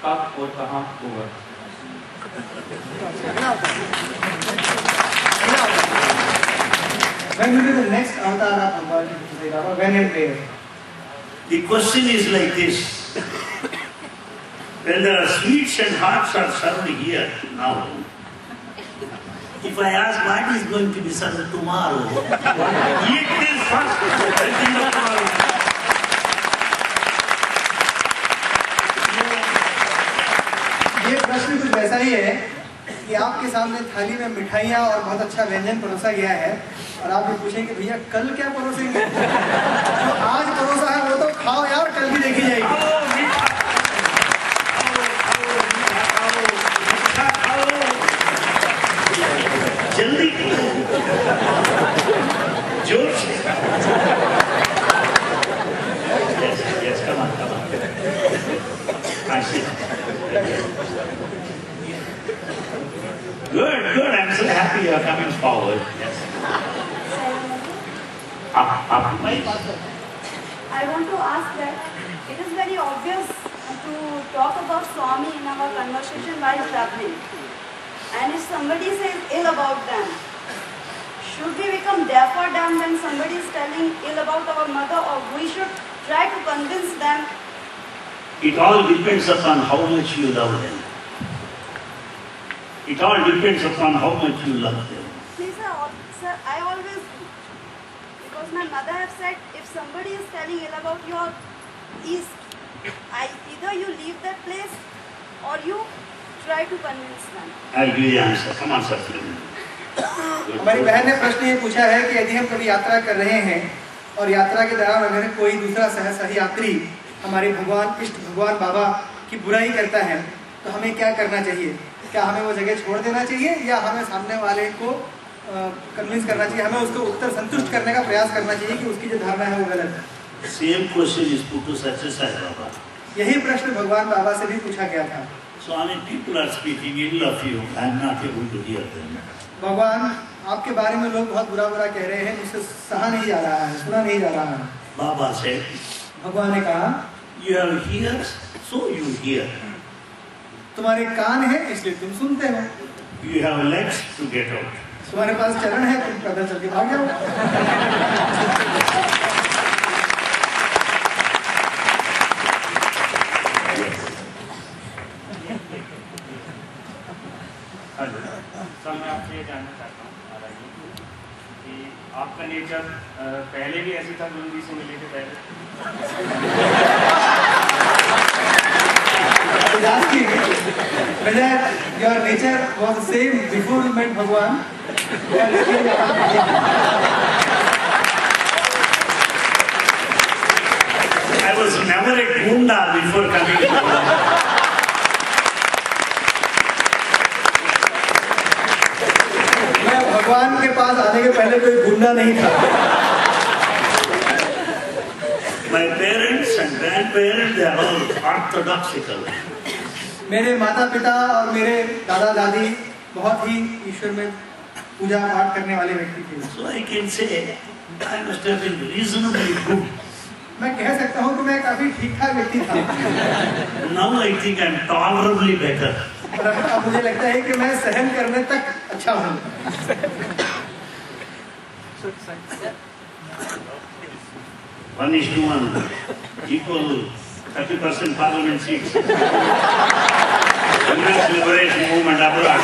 कब और कहाँ होगा? When will be the next avatar of Bhagwan Sai Baba? When and where? The question is like this. When there are sweets and hearts are served here now, if I ask what is going to be served tomorrow, eat this first, then think of tomorrow. ये प्रश्न कुछ वैसा ही है कि आपके सामने थाली में मिठाइयाँ और बहुत अच्छा व्यंजन परोसा गया है और आप ये पूछेंगे भैया कल क्या परोसेंगे? जो आज परोसा है वो तो खाओ यार, कल भी देखी जाएगी। जल्दी जोर से। Yes, come on. I see. Good. I'm so happy you are coming forward. Yes. Up. I want to ask that it is very obvious to talk about Swami in our conversation while traveling. And if somebody says ill about them, should we become deaf or dumb when somebody is telling ill about our mother, or we should try to convince them? It all depends upon how much you love them. It all depends upon how much you love them. Please, sir, I always, because my mother has said, if somebody is telling ill about your east, either you leave that place or you try to convince them. I'll give you the answer. Come on, sir. हमारी बहन ने प्रश्न ये पूछा है कि यदि हम कभी यात्रा कर रहे हैं और यात्रा के दौरान अगर कोई दूसरा सह यात्री हमारे इष्ट भगवान बाबा की बुराई करता है तो हमें क्या करना चाहिए? क्या हमें वो जगह छोड़ देना चाहिए या हमें सामने वाले को कन्विंस करना चाहिए, हमें उसको उत्तर संतुष्ट करने का प्रयास करना चाहिए कि उसकी जो धारणा है वो गलत है? Same question is put to Satya Sai Baba. यही प्रश्न भगवान बाबा से भी पूछा गया था। Swami, people are speaking ill of you. I am not able to hear them. भगवान, आपके बारे में लोग बहुत बुरा बुरा कह रहे हैं, मुझसे सहा नहीं जा रहा है, सुना नहीं जा रहा है। Baba said, भगवान ने कहा, you have ears, so you hear. तुम्हारे कान हैं इसलिए तुम सुनते हो। You have legs to get out. तुम्हारे पास चरण है, तुम पैदल चल के भाग जाओ। सर मैं आपसे ये जानना चाहता हूँ कि आपका नेचर पहले भी ऐसी था गुरु जी से मिले थे पहले? Whether your nature was the same before you met Bhagwan? I was never a gunda before coming to Baba. मैं भगवान के पास आने के पहले कोई गुंडा नहीं था। My parents and grandparents, they are all orthodoxical. मेरे माता पिता और मेरे दादा दादी बहुत ही ईश्वर में पूजा पाठ करने वाले व्यक्ति थे। So I can say, I must have been reasonably good. मैं कह सकता हूँ कि मैं काफी ठीक ठाक व्यक्ति था। Now I think I am tolerably better. और अब मुझे लगता है कि मैं सहन करने तक अच्छा हूँ। 1:1, equal 30% parliament seats. Women's liberation movement abroad.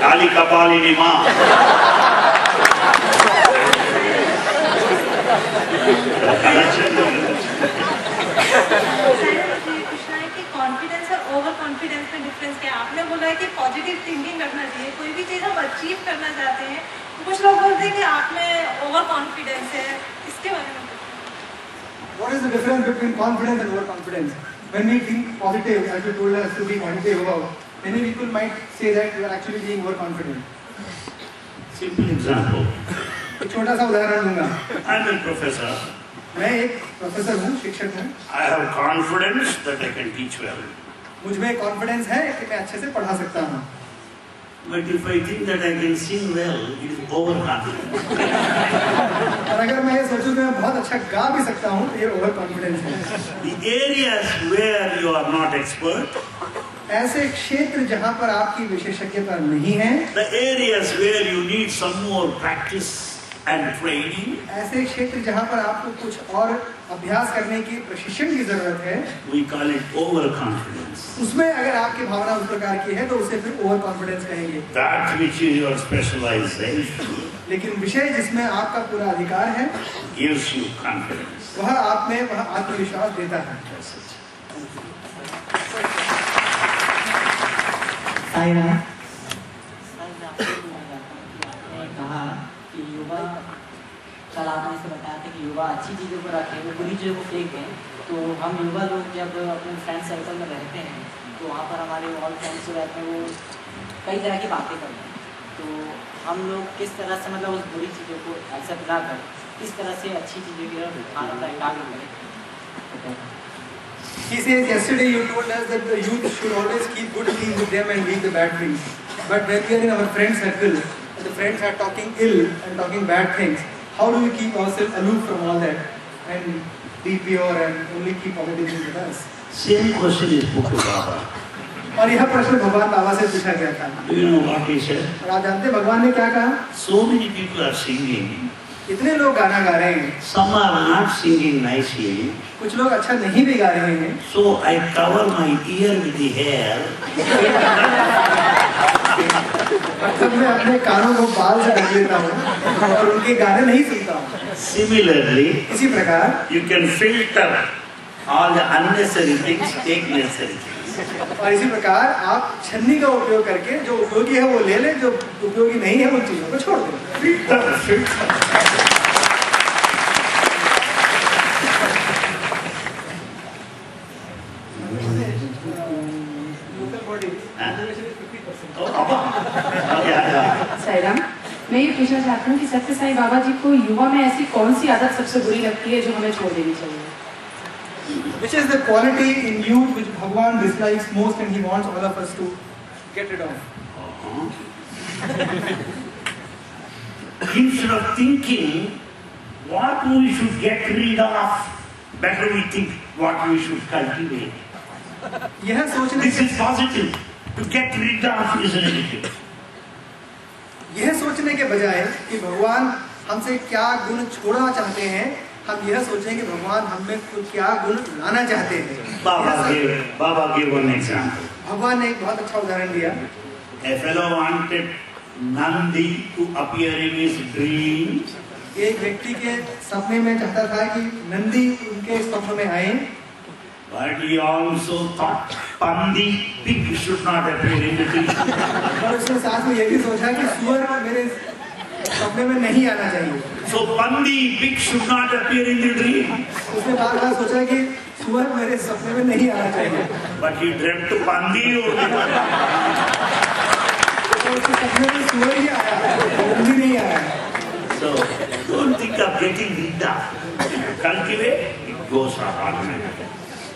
Kali Kapalini Ma. Confidence और ओवर कॉन्फिडेंस में डिफरेंस क्या है? आपने बोला है कि पॉजिटिव थिंकिंग रखना चाहिए, कोई भी चीज़ हम अचीव करना चाहते हैं, कुछ लोग बोलते हैं कि आप में ओवर कॉन्फिडेंस है, इसके बारे में What is the difference between confidence and overconfidence? When we think positive, as you told us to be positive about, many people might say that you are actually being overconfident. Simple example. एक छोटा सा उदाहरण दूंगा। I am a professor. मैं एक professor हूँ, शिक्षक हूँ। I have confidence that I can teach well. मुझ में कॉन्फिडेंस है कि मैं अच्छे से पढ़ा सकता हूँ। But if I think that I can sing well, it is overconfidence. और अगर मैं ये सोचूं कि मैं बहुत अच्छा गा भी सकता हूँ, तो ये ओवर कॉन्फिडेंस है। The areas where you are not expert, ऐसे क्षेत्र जहाँ पर आपकी विशेषज्ञता नहीं है, the areas where you need some more practice and training, ऐसे क्षेत्र जहाँ पर आपको कुछ और अभ्यास करने की प्रशिक्षण की जरूरत है, we call it overconfidence. उसमें अगर आपकी भावना उस प्रकार की है तो उसे फिर ओवर कॉन्फिडेंस कहेंगे। That which is your specialization लेकिन विषय जिसमें आपका पूरा अधिकार है, gives you confidence. वह आप में वह आत्मविश्वास देता है। साईनाथ, कहा कि युवा, कल आपने इसे बताया था कि युवा अच्छी चीज़ों को रखें, वो बुरी चीज़ों को फेंक दें। तो हम युवा लोग जब अपने फ्रेंड सर्कल में रहते हैं तो वहाँ पर हमारे ऑल फ्रेंड्स जो रहते हैं वो कई तरह की बातें करते हैं। तो हम लोग किस तरह से मतलब उस बुरी चीज़ों को एक्सेप्ट ना कर, किस तरह से अच्छी चीज़ों की तरफ ध्यान अपना एकाग्र करें? He says, yesterday you told us that the youth should always keep good things with them and leave the bad things. But when we are in our friend circle, and the friends are talking ill and talking bad things, how do we keep ourselves aloof from all that and be pure and only keep positive things with us? Same question is put to Baba. और यह प्रश्न भगवान बाबा से पूछा गया था। Do you know what he said? और आप जानते हैं भगवान ने क्या कहा? So many people are singing. इतने लोग गाना गा रहे हैं, Some are not singing nicely. कुछ लोग अच्छा नहीं भी गा रहे हैं। So I cover my ear with the hair. तब मैं अपने कानों को बाल से ढक लेता हूँ और उनके गाने नहीं सुनता हूँ। Similarly, इसी प्रकार you can filter all the unnecessary things, take necessary things. और इसी प्रकार आप छन्नी का उपयोग करके जो उपयोगी है वो ले लें, जो उपयोगी नहीं है उन चीजों को छोड़ दें। Filter. 40. Reservation is 50%. साईराम, मैं ये पूछना चाहती हूँ कि सत्य साई बाबा जी को युवा में ऐसी कौन सी आदत सबसे बुरी लगती है जो हमें छोड़ देनी चाहिए? Which is the quality in you which Bhagwan dislikes most and he wants all of us to get rid of? Instead of thinking what we should get rid of, better we think what we should cultivate. यह सोचने This is positive. To get rid of is negative. यह सोचने के बजाय कि भगवान हमसे क्या गुण छोड़ना चाहते हैं, हम यह सोचें कि भगवान हमें क्या गुण लाना चाहते हैं। Baba gave one example. भगवान ने एक बहुत अच्छा उदाहरण दिया। A fellow wanted Nandi to appear in his dreams. एक व्यक्ति के सपने में चाहता था कि नंदी उनके स्वप्न में आए। But he also thought Pandi, pig should not appear in the dream. और उसने साथ में यह भी सोचा कि सुअर मेरे सपने में नहीं आना चाहिए। So Pandi, pig should not appear in the dream. उसने बार-बार सोचा कि सुअर मेरे सपने में नहीं आना चाहिए। But he dreamt Pandi only. तो उसके सपने में सुअर ही आया, नंदी नहीं आया। So don't think of getting rid of. Cultivate, it goes on automatically.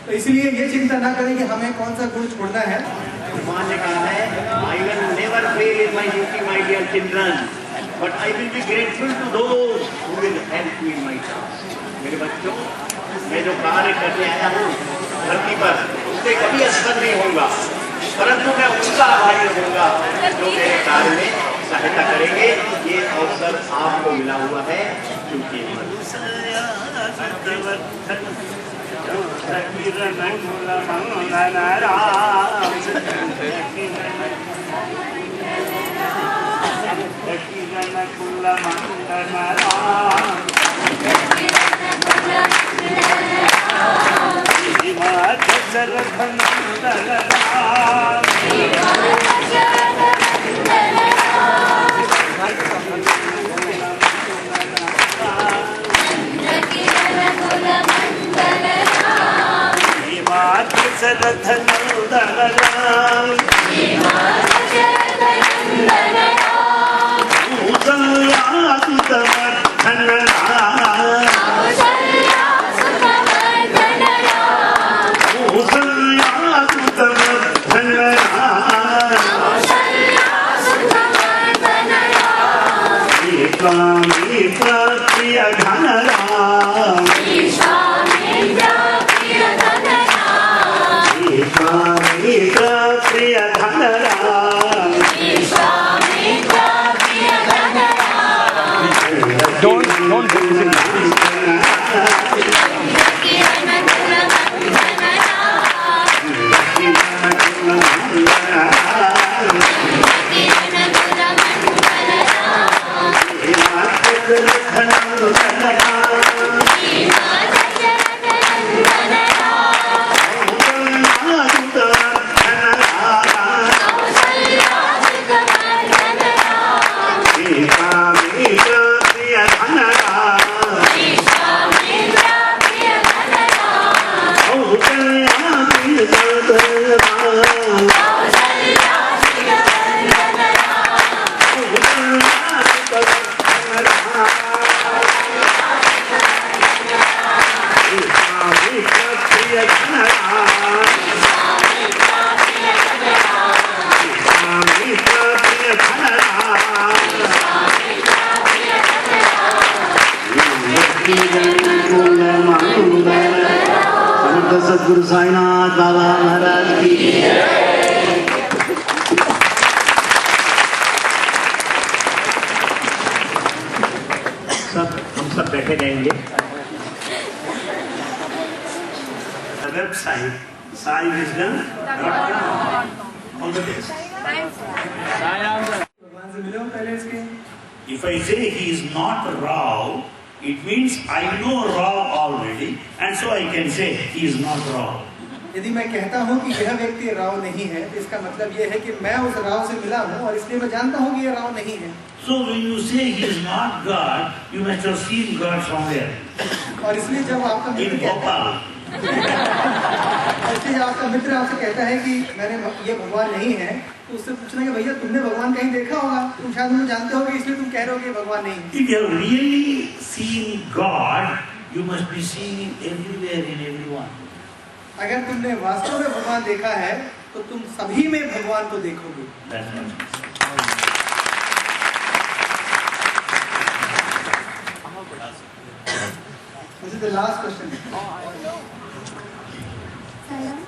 तो इसलिए ये चिंता ना करें कि हमें कौन सा गुण छोड़ना है। भगवान ने कहा है, I will never fail in my duty, my dear children, but I will be grateful to those who will help me in my task. मेरे बच्चों, मैं जो कार्य करने आया हूँ धरती पर, उससे कभी असफल नहीं होगा, परंतु मैं उनका आभारी रहूँगा जो मेरे कार्य में सहायता करेंगे। ये अवसर आपको मिला हुआ है, क्योंकि सदगुरु साईनाथ बाबा महाराज की हम सब बैठे रहेंगे। Website saiwisdom.com. All the best. भगवान से मिलो पहले इसके। If I say he is not raw, it means I know raw already, and so I can say he is not raw. यदि मैं कहता हूँ कि यह व्यक्ति राव नहीं है, तो इसका मतलब यह है कि मैं उस राव से मिला हूँ और इसलिए मैं जानता हूँ कि यह राव नहीं है। So when you say he is not God, you must have seen God somewhere. और इसलिए जब आपका In Bhopal. इसलिए आपका मित्र आपसे कहता है कि मैंने ये भगवान नहीं है, तो उससे पूछना कि भैया तुमने भगवान कहीं देखा होगा, तुम शायद उन्हें जानते होगे इसलिए तुम कह रहे हो कि भगवान नहीं है। If you have really seen God, you must be seeing Him everywhere in everyone. अगर तुमने वास्तव में भगवान देखा है तो तुम सभी में भगवान को देखोगे। That's what This is the last question. Salam.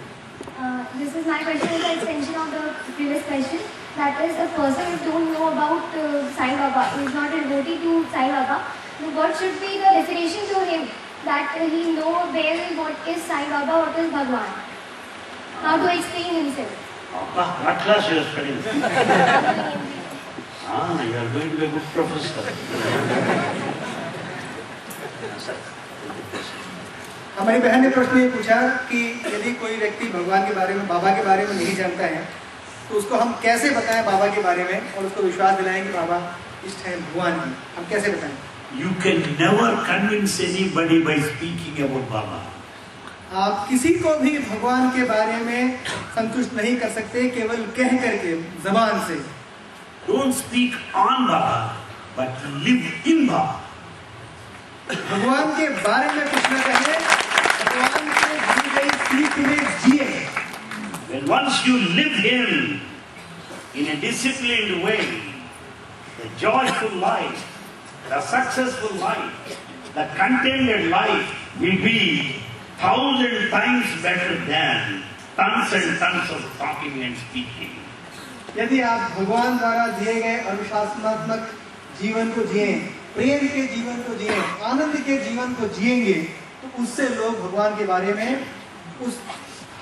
This is my question is an extension of the previous question. That is, a person who don't know about Sai Baba, who is not a devotee to Sai Baba, what should be the definition to him that he know well what is Sai Baba, what is Bhagwan? How to explain himself? What class you are studying? You are going to be a good professor. हमारी बहन ने प्रश्न ये पूछा कि यदि कोई व्यक्ति भगवान के बारे में, बाबा के बारे में नहीं जानता है, तो उसको हम कैसे बताएं बाबा के बारे में और उसको विश्वास दिलाएं कि बाबा इष्ट है, भगवान है, हम कैसे बताएं? You can never convince anybody by speaking about Baba. आप किसी को भी भगवान के बारे में संतुष्ट नहीं कर सकते केवल कह करके, जबान से। Don't speak on Baba, but live in Baba. भगवान के बारे में कुछ न कहे, भगवान से दी गई सीख में जिए। When once you live Him in a disciplined way, the joyful life, the successful life, the contented life will be 1,000 times better than tons and tons of talking and speaking. यदि आप भगवान द्वारा दिए गए अनुशासनात्मक जीवन को जिए, प्रेम के जीवन को जिए, आनंद के जीवन को जिएंगे, तो उससे लोग भगवान के बारे में उस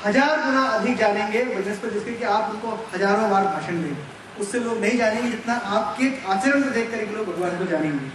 1000 गुना अधिक जानेंगे जिसके कि आप उनको हजारों बार भाषण दें। उससे लोग नहीं जानेंगे जितना आपके आचरण को देख कर लोग भगवान को जानेंगे।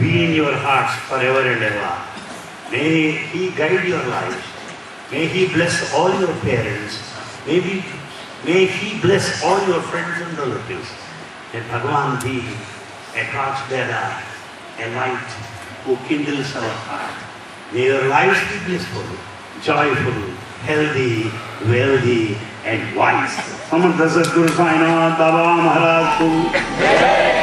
be in your hearts forever and ever. May He guide your lives. May He bless all your parents. May He bless all your friends and relatives. May Bhagavan be a torchbearer, a light who kindles our heart. May your lives be blissful, joyful, healthy, wealthy, and wise. Samartha Sadguru Sai Nath Baba Maharaj Ko